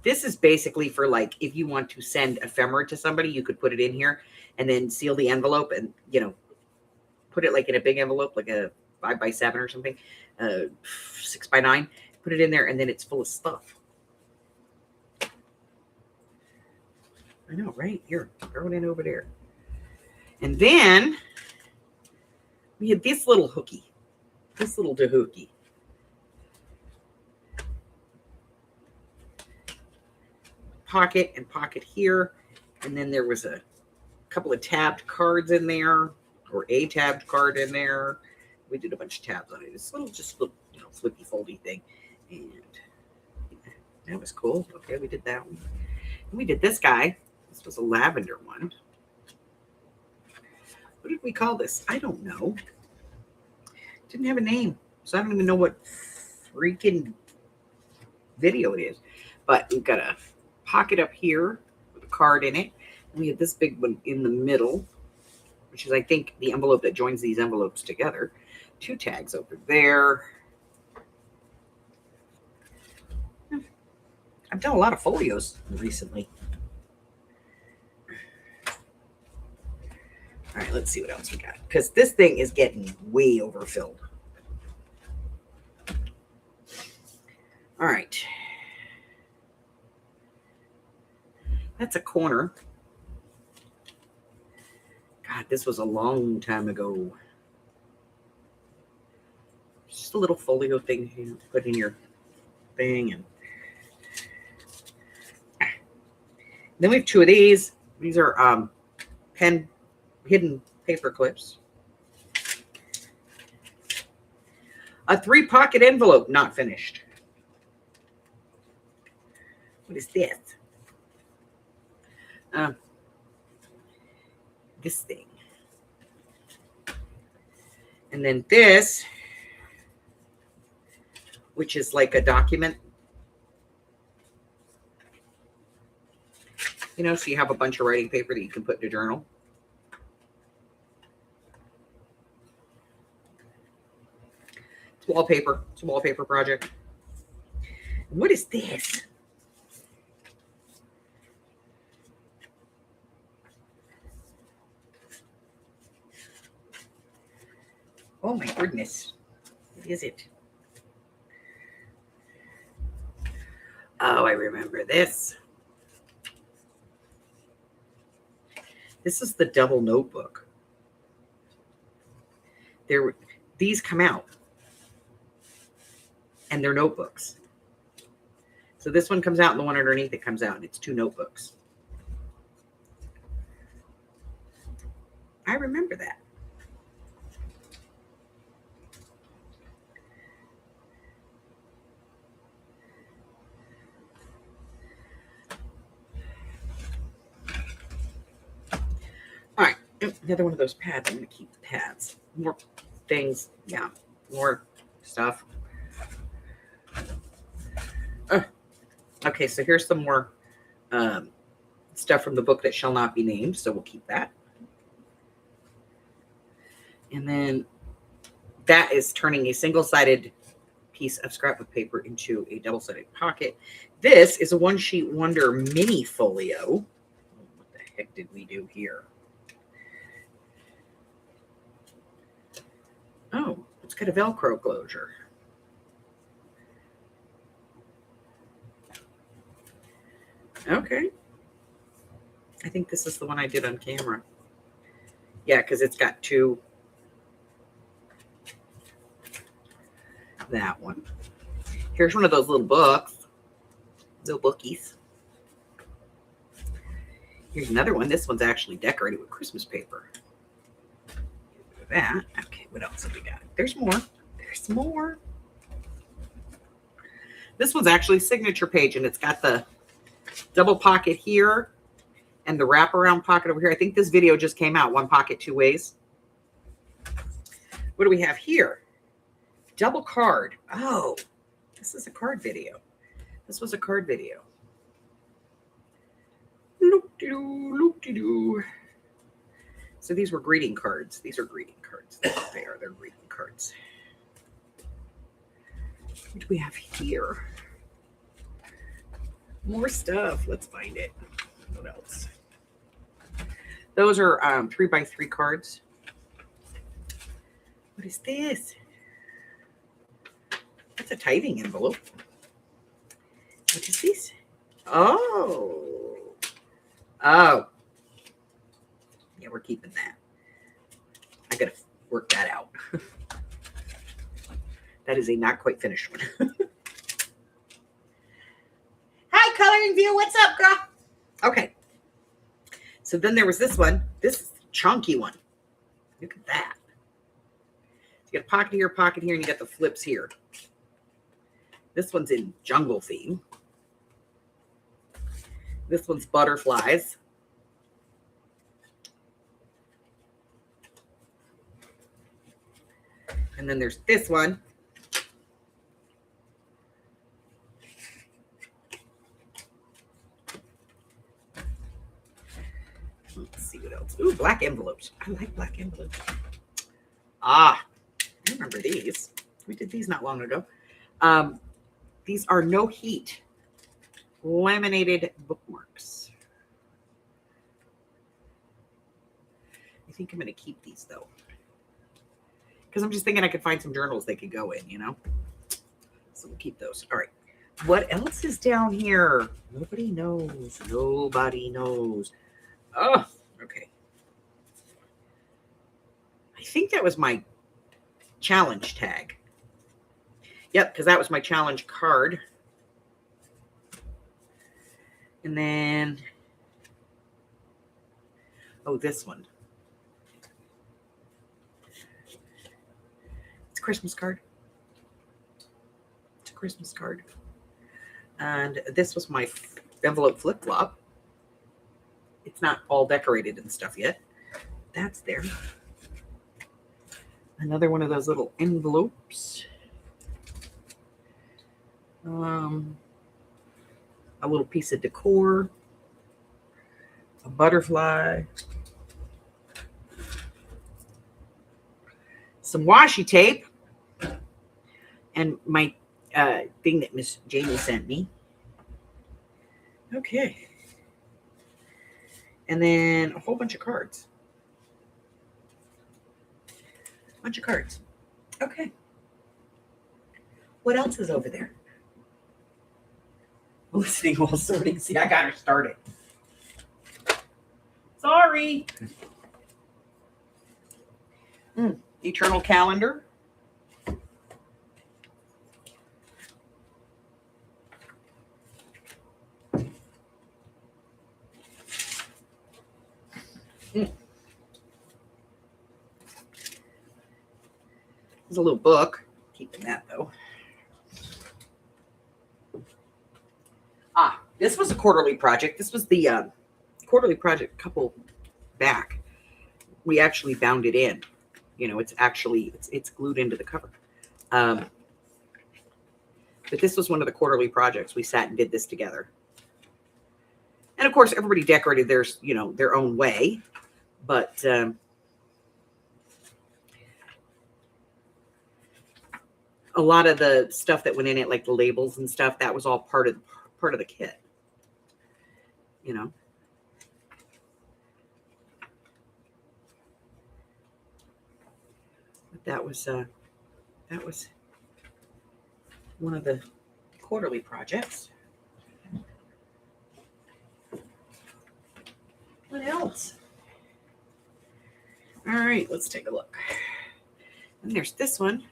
This is basically for like, if you want to send ephemera to somebody, you could put it in here and then seal the envelope and, you know, put it like in a big envelope, like a 5x7 or something, 6x9, put it in there, and then it's full of stuff. I know, right? Here, throw it in over there. And then we had this little hooky, this little doohickey. Pocket and pocket here. And then there was a couple of tabbed cards in there, or a tabbed card in there. We did a bunch of tabs on it. It's just little, you know, flippy foldy thing. And that was cool. Okay, we did that one. And we did this guy. This was a lavender one. What did we call this? I don't know. Didn't have a name. So I don't even know what freaking video it is. But we've got a pocket up here with a card in it. We have this big one in the middle, which is, I think, the envelope that joins these envelopes together. 2 tags over there. I've done a lot of folios recently. All right, let's see what else we got, because this thing is getting way overfilled. All right. That's a corner. God, this was a long time ago. Just a little folio thing you put in your thing. And then we have 2 of these. These are pen hidden paper clips. A 3-pocket envelope, not finished. What is this? This thing. And then this, which is like a document. You know, so you have a bunch of writing paper that you can put in a journal. It's wallpaper. It's a wallpaper project. What is this? Oh my goodness. What is it? Oh, I remember this. This is the double notebook. These come out. And they're notebooks. So this one comes out and the one underneath it comes out, and it's 2 notebooks. I remember that. All right, another one of those pads. I'm going to keep the pads. More things. Yeah, more stuff. Okay, so here's some more stuff from the book that shall not be named, so we'll keep that. And then that is turning a single-sided piece of scrapbook paper into a double-sided pocket. This is a One Sheet Wonder mini folio. What the heck did we do here? got a Velcro closure. Okay. I think this is the one I did on camera. Yeah, because it's got two. That one. Here's one of those little books. Little bookies. Here's another one. This one's actually decorated with Christmas paper. That. Okay, what else have we got? There's more. There's more. This one's actually a signature page, and it's got the double pocket here and the wraparound pocket over here. I think this video just came out. One pocket, two ways. What do we have here? Double card. Oh, this is a card video. This was a card video. Loop-de-doo, loop-de-doo. So these were greeting cards. These are greeting cards. That's what they are. They're greeting cards. What do we have here? More stuff. Let's find it. What else? Those are 3x3 cards. What is this? That's a tithing envelope. What is this? Oh. Oh. Yeah, we're keeping that. I gotta work that out. That is a not quite finished one. Hi, Coloring View. What's up, girl? Okay. So then there was this one. This is a chunky one. Look at that. You got a pocket here, and you got the flips here. This one's in jungle theme. This one's butterflies. And then there's this one. Let's see what else. Ooh, black envelopes. I like black envelopes. Ah, I remember these. We did these not long ago. These are no heat laminated bookmarks. I think I'm going to keep these though, because I'm just thinking I could find some journals they could go in, you know. So we'll keep those. All right. What else is down here? Nobody knows. Nobody knows. Oh, okay. I think that was my challenge tag. Yep, because that was my challenge card. And then, oh, this one. It's a Christmas card. It's a Christmas card. And this was my envelope flip-flop. It's not all decorated and stuff yet. That's there. Another one of those little envelopes. A little piece of decor, a butterfly, some washi tape, and my thing that Miss Jamie sent me. Okay. And then a whole bunch of cards. Bunch of cards. Okay. What else is over there? Listening while sorting. See, I got her started. Sorry. Eternal calendar. There's a little book. Keeping that though. This was a quarterly project. This was the quarterly project couple back. We actually bound it in. You know, it's actually, it's glued into the cover. But this was one of the quarterly projects. We sat and did this together. And of course, everybody decorated theirs, you know, their own way. But a lot of the stuff that went in it, like the labels and stuff, that was all part of the kit. You know. But that was that was one of the quarterly projects. What else? All right, let's take a look. And there's this one.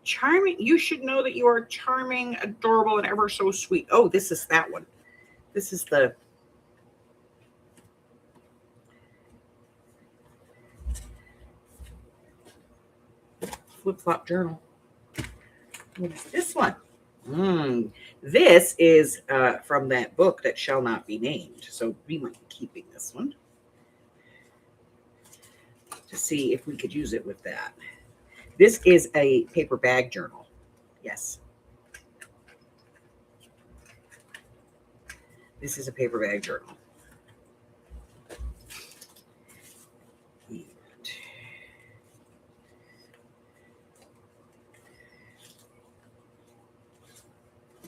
Charming. You should know that you are charming, adorable, and ever so sweet. Oh, this is that one. This is the flip-flop journal. What is this one? This is from that book that shall not be named. So we might be keeping this one to see if we could use it with that. This is a paper bag journal. Yes. This is a paper bag journal. And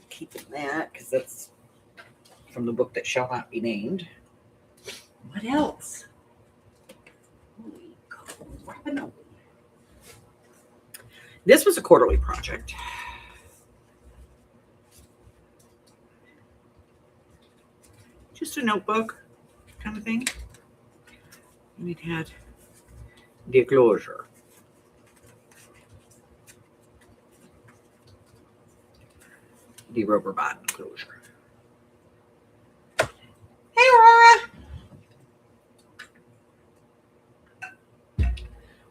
keeping that because that's from the book that shall not be named. What else? Holy crap. This was a quarterly project. Just a notebook kind of thing. And it had the closure. The rubber band closure. Hey, Aurora.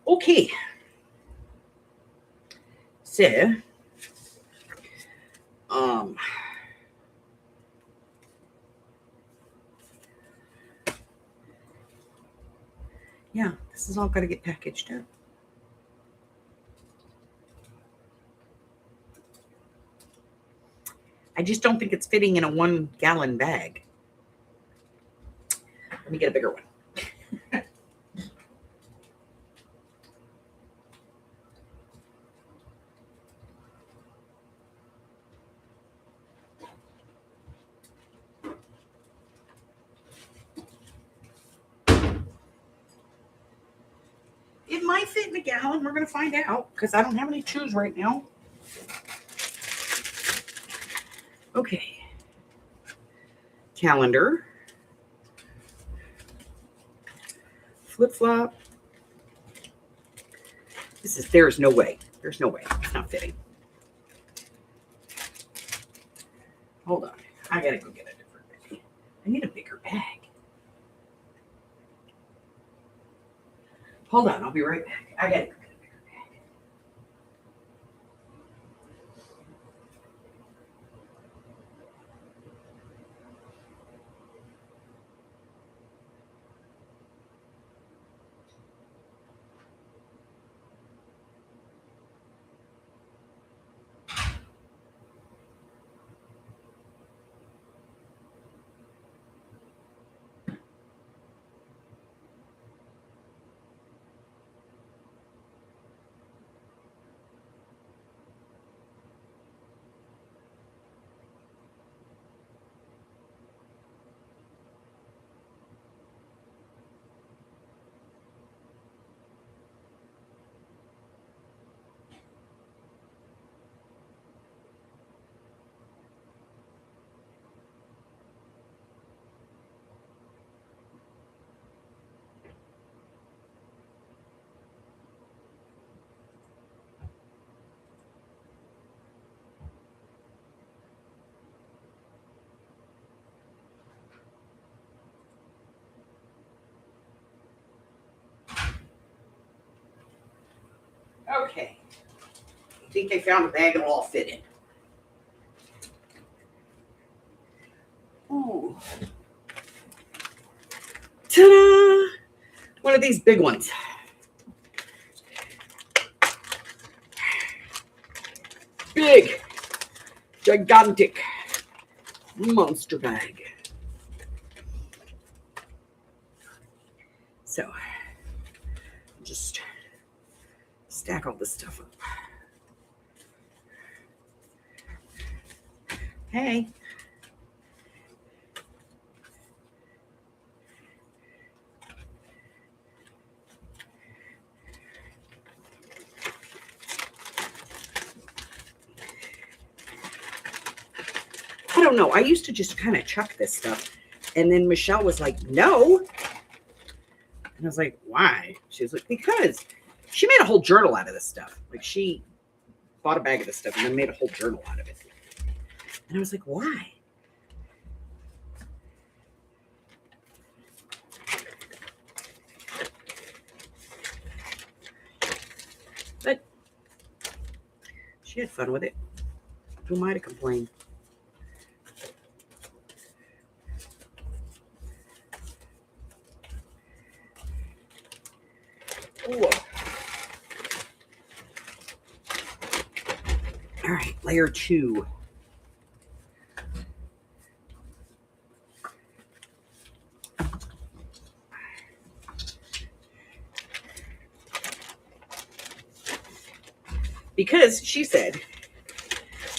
Okay. So, yeah, this is all got to get packaged up. I just don't think it's fitting in a 1-gallon bag. Let me get a bigger one. It might fit in a gallon. We're going to find out because I don't have any chews right now. Okay. Calendar. Flip-flop. There's no way. There's no way. It's not fitting. Hold on. I got to go get a different bag. I need a bigger bag. Hold on. I'll be right back. I got to go get a bigger bag. Okay. I think I found a bag it'll all fit in. Ooh. Ta-da! One of these big ones. Big, gigantic monster bag. So, just stack all this stuff up. Hey. don't know. I used to just kind of chuck this stuff. And then Michelle was like, no. And I was like, why? She was like, because she made a whole journal out of this stuff. Like she bought a bag of this stuff and then made a whole journal out of it. And I was like, why? But she had fun with it. Who am I to complain? Ooh. All right, layer 2. Because she said,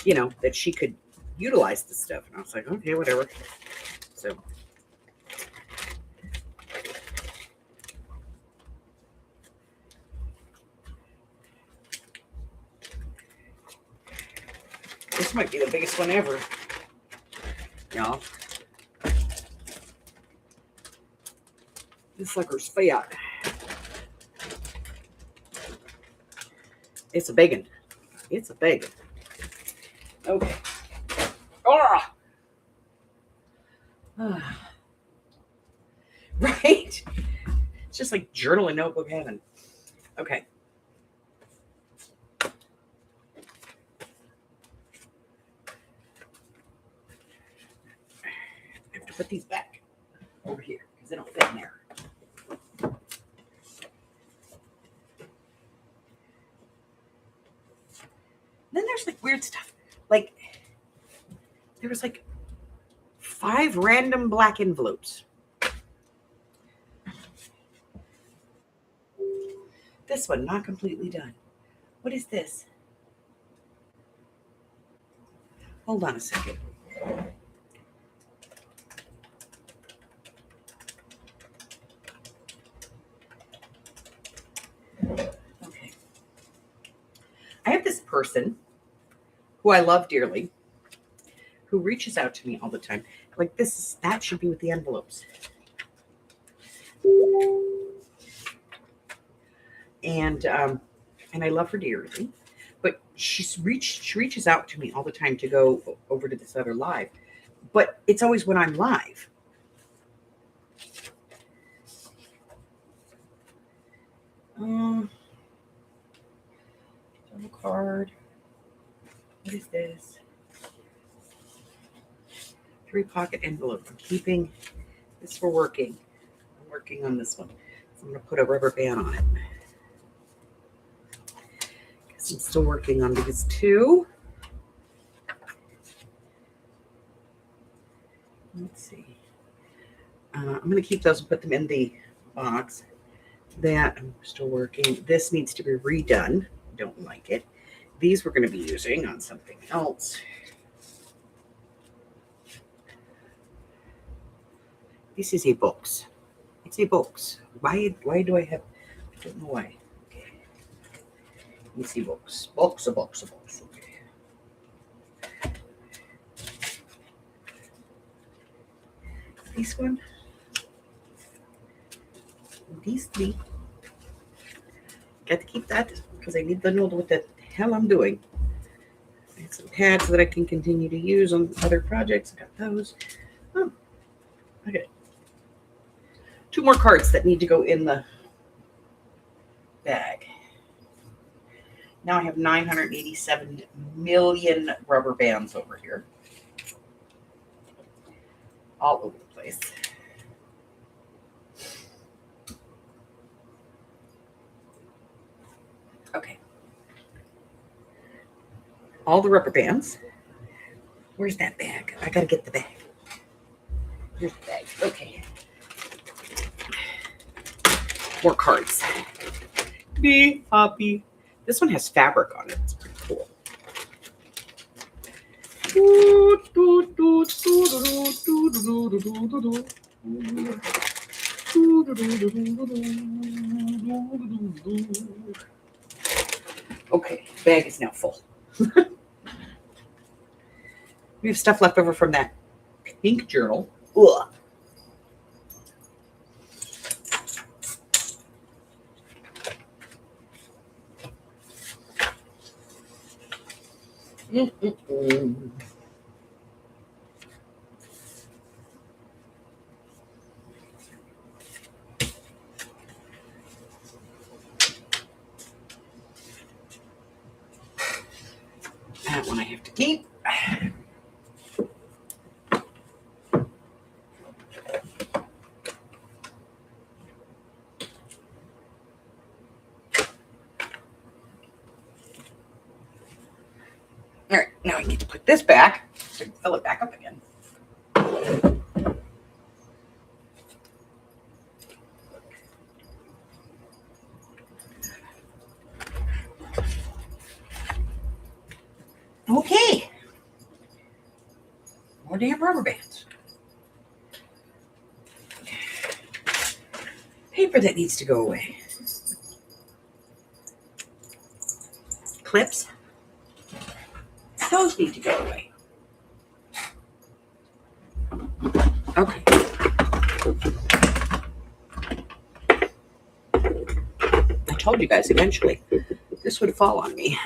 you know, that she could utilize this stuff. And I was like, okay, whatever. So this might be the biggest one ever. Y'all. This sucker's fat. It's a big one. It's a big one. Okay. Right? It's just like journal and notebook heaven. Okay. I have to put these back over here because they don't fit in there. Then there's like weird stuff. Like there was like 5 random black envelopes. This one not completely done. What is this? Hold on a second. Okay. I have this person who I love dearly, who reaches out to me all the time. Like that should be with the envelopes. And I love her dearly, but she reaches out to me all the time to go over to this other live, but it's always when I'm live. Double card. What is this? 3 pocket envelope. I'm keeping this for working. I'm working on this one. So I'm going to put a rubber band on it. I'm still working on these 2. Let's see. I'm going to keep those and put them in the box. That I'm still working. This needs to be redone. Don't like it. These we're going to be using on something else. This is a box. It's a box. Why do I have? I don't know why. Let me see box. Box. Okay. This one. These 3. Got to keep that because I need to know what the hell I'm doing. I have some pads that I can continue to use on other projects. I got those. Oh, okay. 2 more cards that need to go in the bag. Now I have 987 million rubber bands over here. All over the place. Okay. All the rubber bands. Where's that bag? I gotta get the bag. Here's the bag. Okay. More cards. Be happy. This one has fabric on it. It's pretty cool. Okay, bag is now full. We have stuff left over from that pink journal. Ugh. Mm-mm-mm. That one I have to keep. All right, now I need to put this back so I can fill it back up again. Okay. More damn rubber bands. Paper that needs to go away. Clips. Those need to go away. Okay. I told you guys eventually this would fall on me.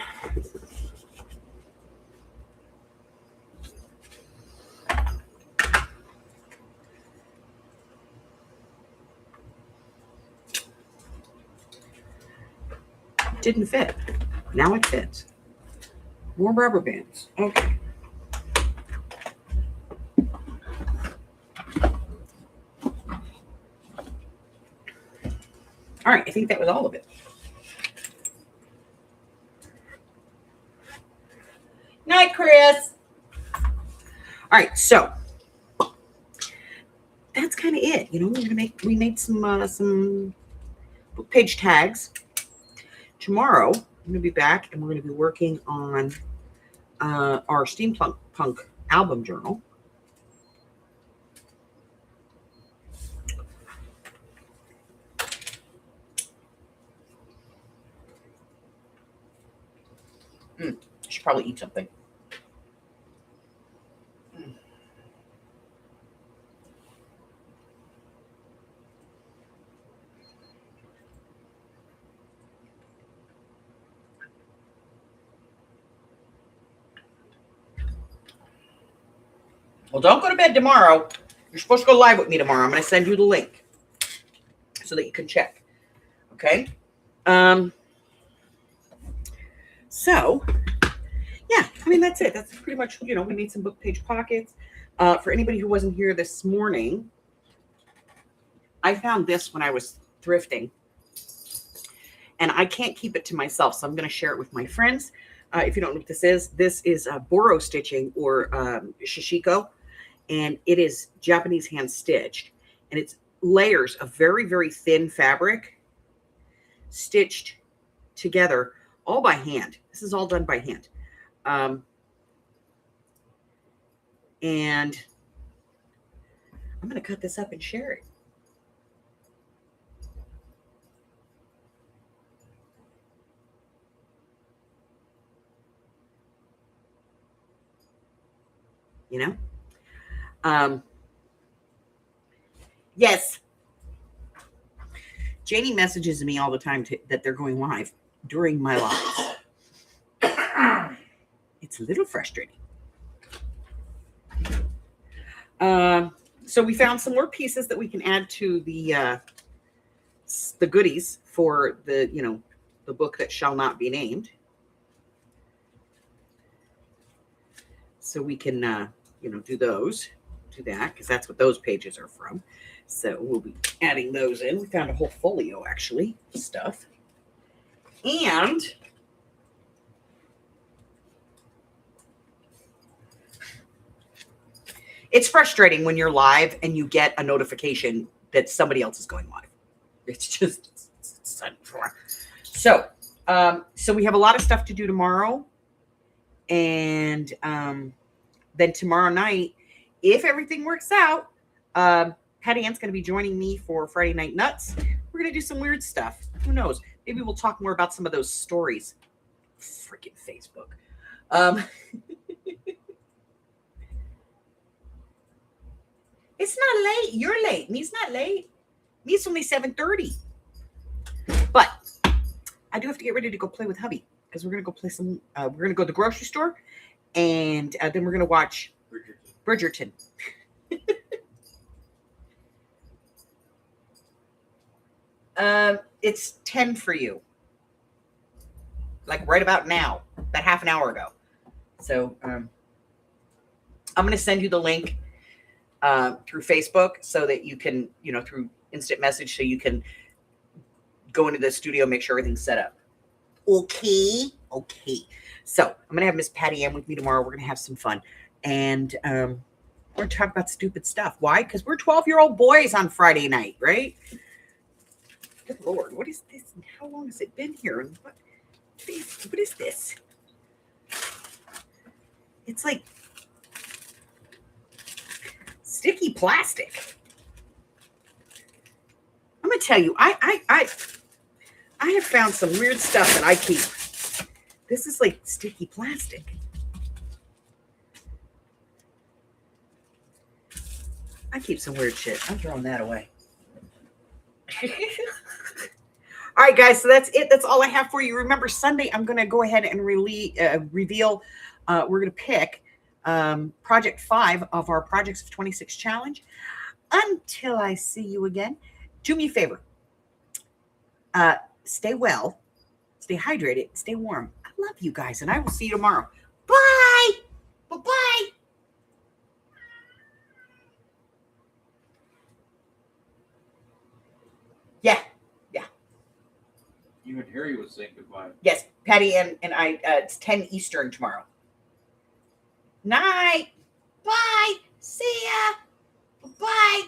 Didn't fit. Now it fits. More rubber bands. Okay. All right, I think that was all of it. Night, Chris. All right, so that's kind of it. You know, we made some book page tags. Tomorrow, I'm gonna be back and we're gonna be working on our steampunk album journal. I should probably eat something. Well, don't go to bed tomorrow. You're supposed to go live with me tomorrow. I'm going to send you the link so that you can check. Okay? So, yeah, I mean, that's it. That's pretty much, we made some book page pockets. For anybody who wasn't here this morning, I found this when I was thrifting. And I can't keep it to myself, so I'm going to share it with my friends. If you don't know what this is boro stitching or shishiko. And it is Japanese hand stitched. And it's layers of very, very thin fabric stitched together, all by hand. This is all done by hand. And I'm going to cut this up and share it. You know? Yes. Janie messages me all the time that they're going live during my lives. It's a little frustrating. So we found some more pieces that we can add to the goodies for the book that shall not be named. So we can do that because that's what those pages are from. So we'll be adding those in. We found a whole folio actually stuff. And it's frustrating when you're live and you get a notification that somebody else is going live. It's just so we have a lot of stuff to do tomorrow. And then tomorrow night, if everything works out, Patty Ann's going to be joining me for Friday Night Nuts. We're going to do some weird stuff. Who knows? Maybe we'll talk more about some of those stories. Freaking Facebook. It's not late. You're late. Me's not late. Me's only 7:30. But I do have to get ready to go play with hubby because we're gonna go play some. We're gonna go to the grocery store, and then we're gonna watch Bridgerton. It's 10 for you. Like right about now, about half an hour ago. So I'm gonna send you the link through Facebook so that you can, through instant message, so you can go into the studio, make sure everything's set up. Okay. So I'm gonna have Miss Patty Ann with me tomorrow. We're gonna have some fun, and we're gonna talk about stupid stuff. Why? Because we're 12-year-old boys on Friday night, right? Good Lord, what is this? How long has it been here? And what is this? It's like sticky plastic. I'm gonna tell you, I have found some weird stuff that I keep. This is like sticky plastic. I keep some weird shit. I'm throwing that away. All right, guys, so that's it. That's all I have for you. Remember, Sunday, I'm going to go ahead and reveal, we're going to pick Project 5 of our Projects of 26 challenge. Until I see you again, do me a favor. Stay well, stay hydrated, stay warm. I love you guys, and I will see you tomorrow. Bye. Bye-bye. Yeah. You and Harry was saying goodbye. Yes, Patty and I, it's 10 Eastern tomorrow. Night. Bye. See ya. Bye.